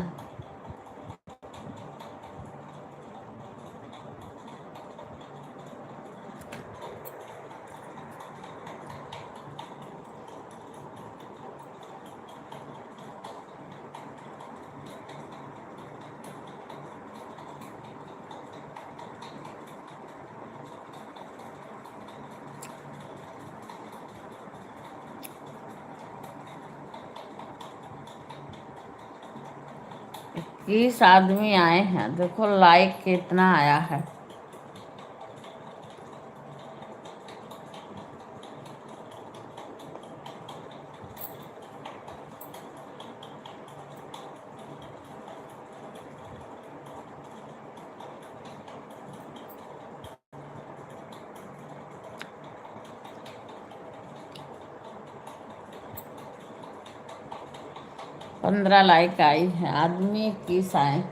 किस आदमी आए हैं, देखो लाइक कितना आया है। पंद्रह लाइक आई है, आदमी 21 आए,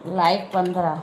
लाइक 15।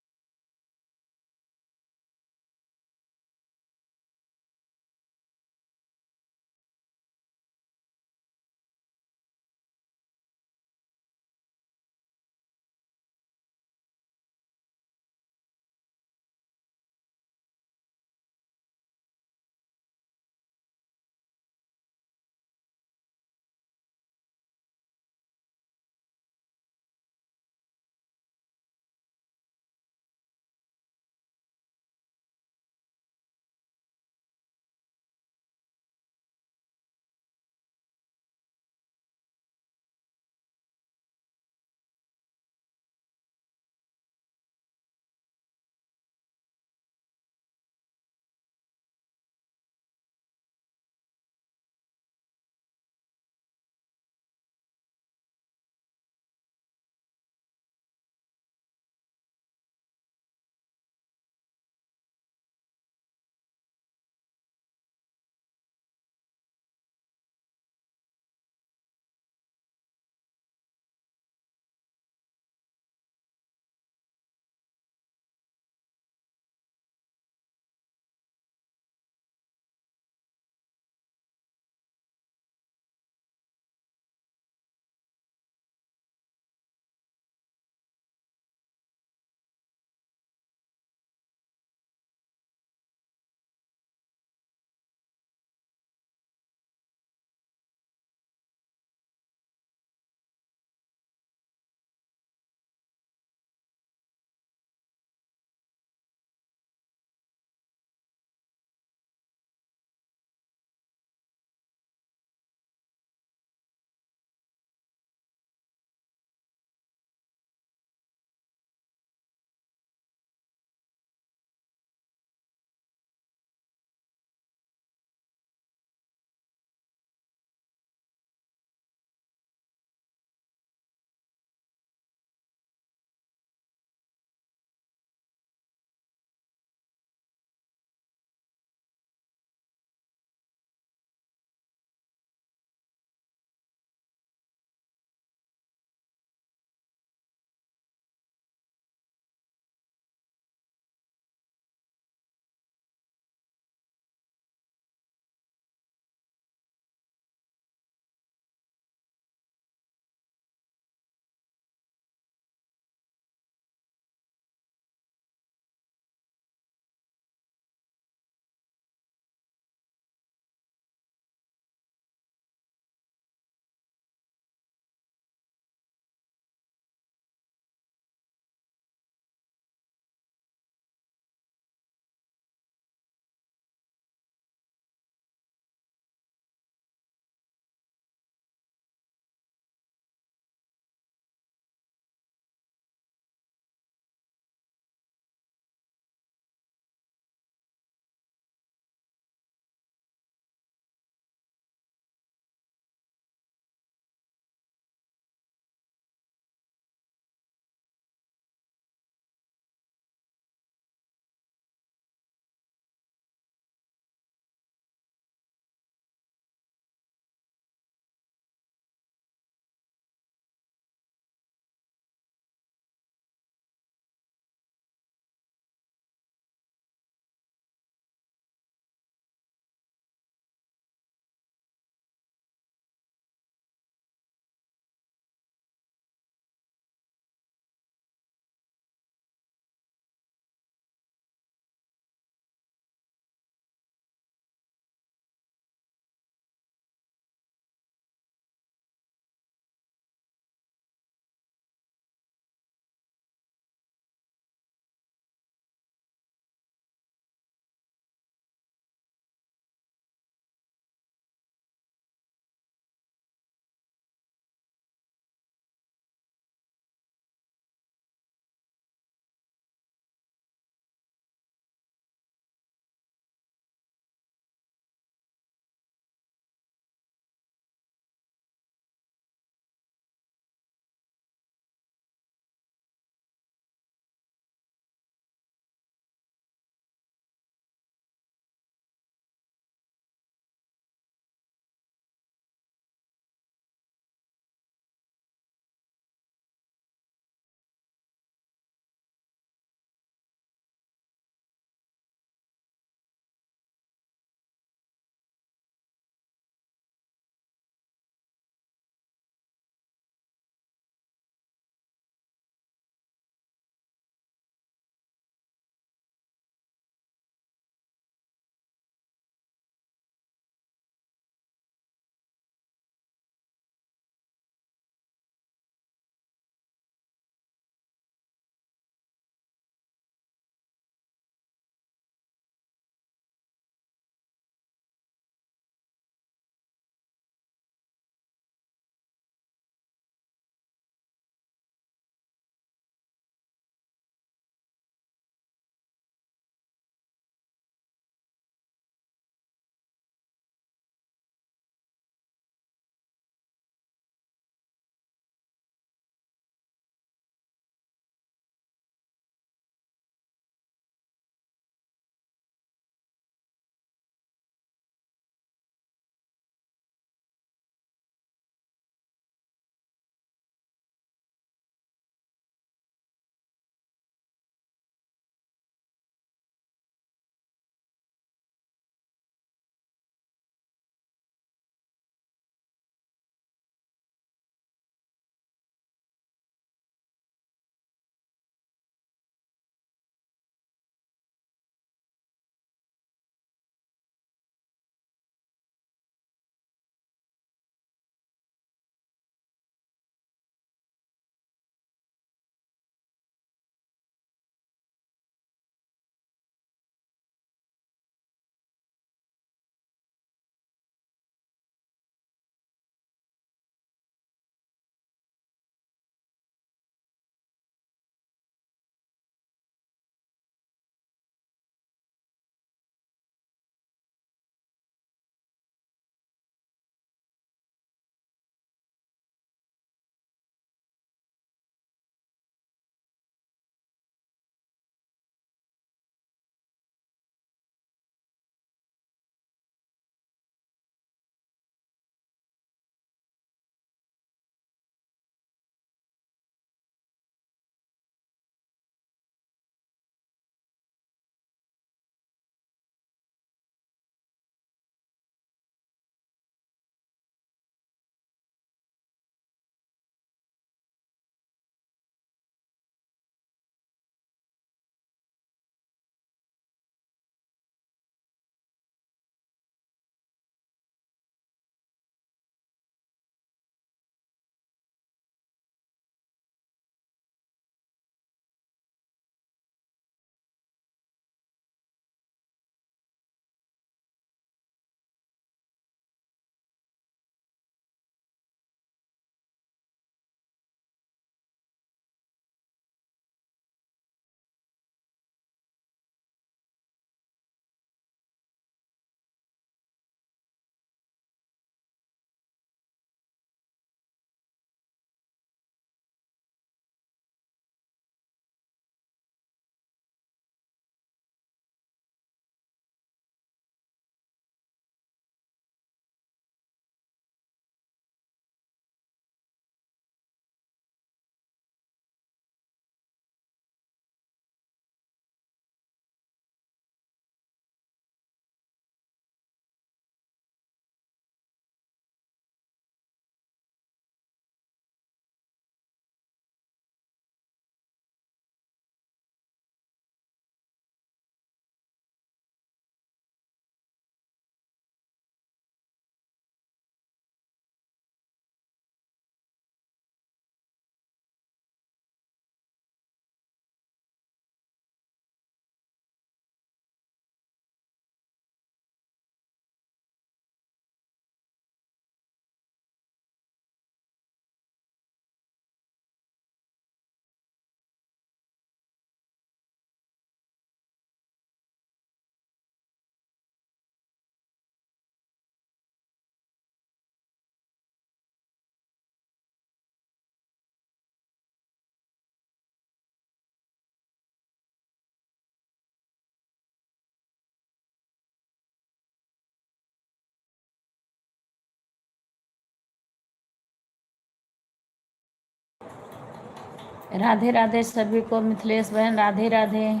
राधे राधे सभी को। मिथिलेश बहन राधे राधे।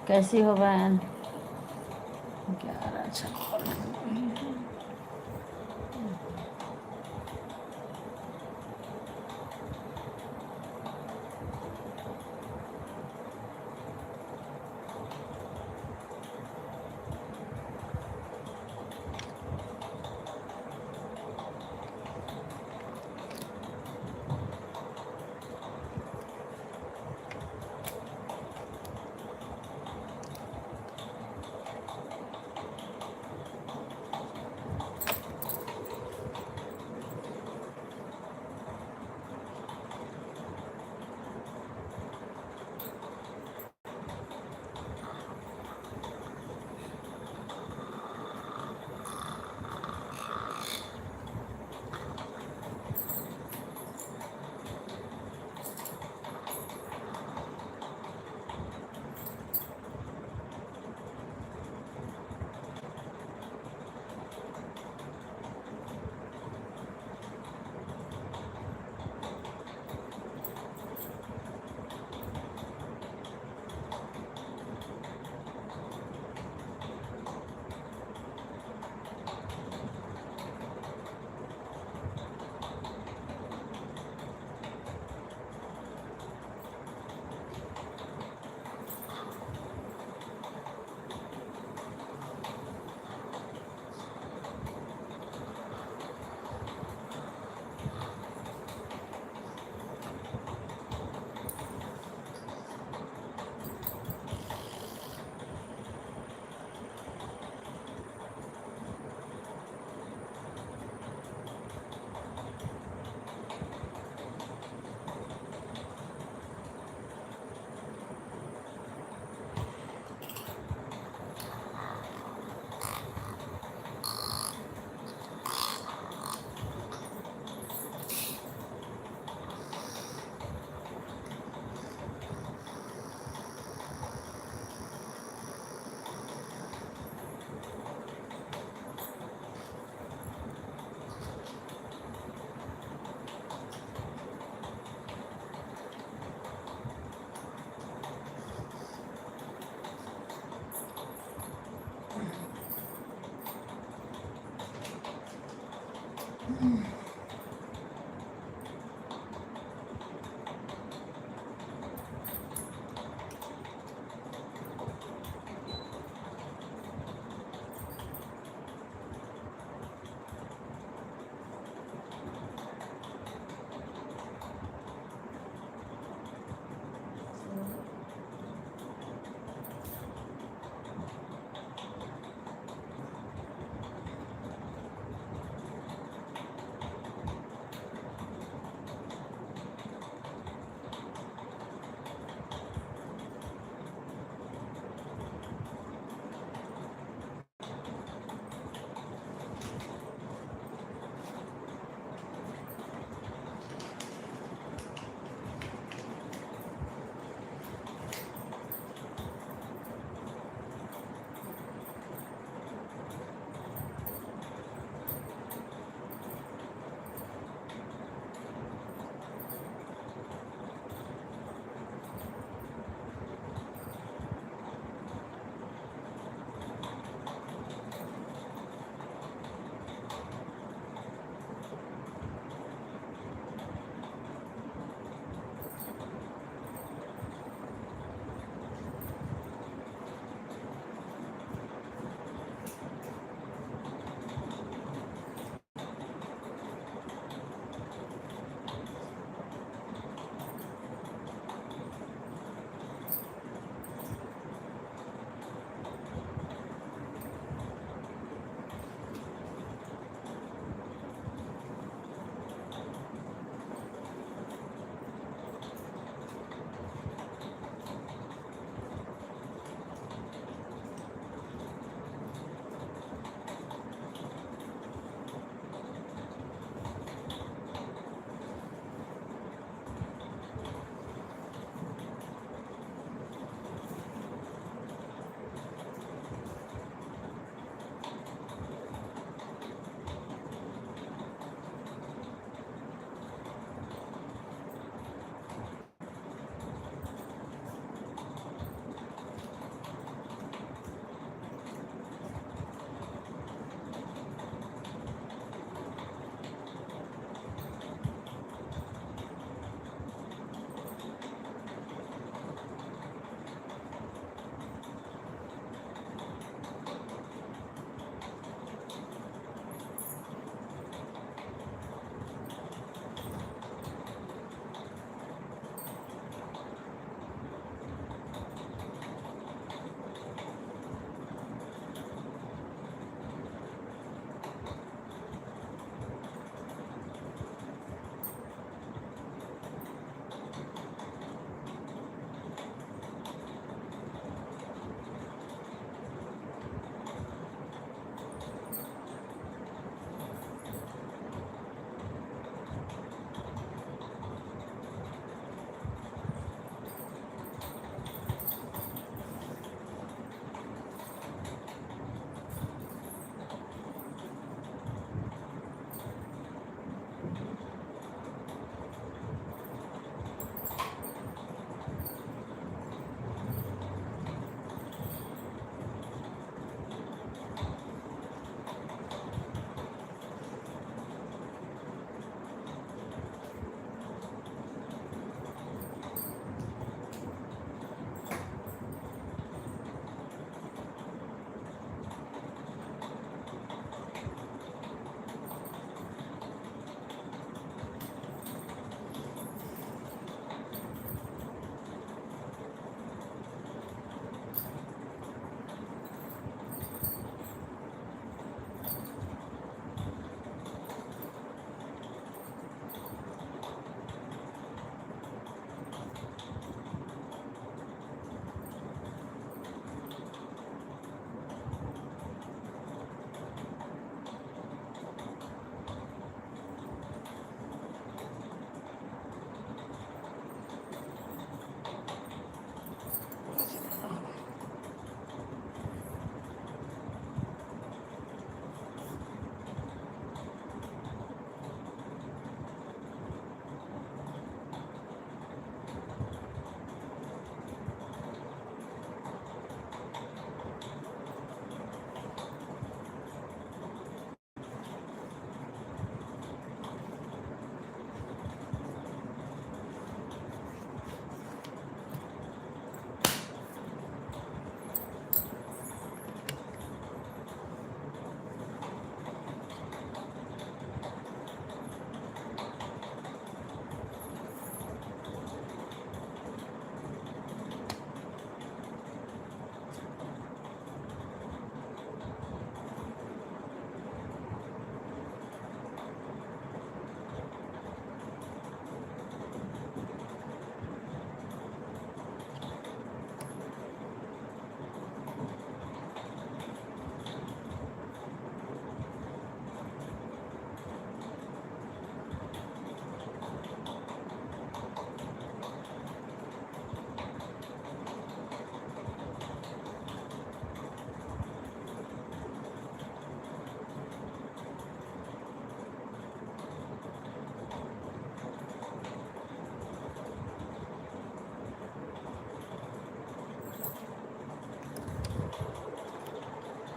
कैसी हो बहन? 11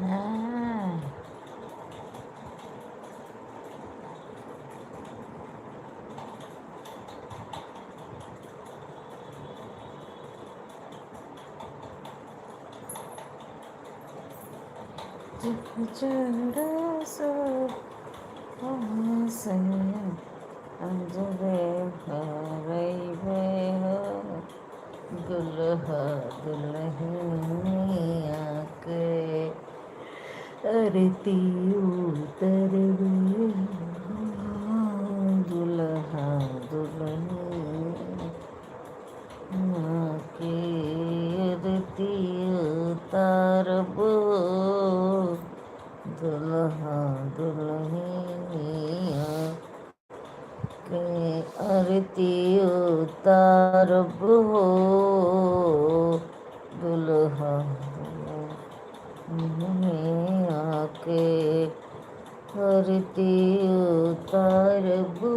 हाँ। चढ़ सो सैया अंजरे भरैबे हो दुल्हा दुल्हनिया के अरती उतरबे दुल्हा दुल्हनिया के अरती उतारबो दुल्हा दुल्हनिया के आरती उतारबो दुल्हा दुल्हनिया के आरती उतारबो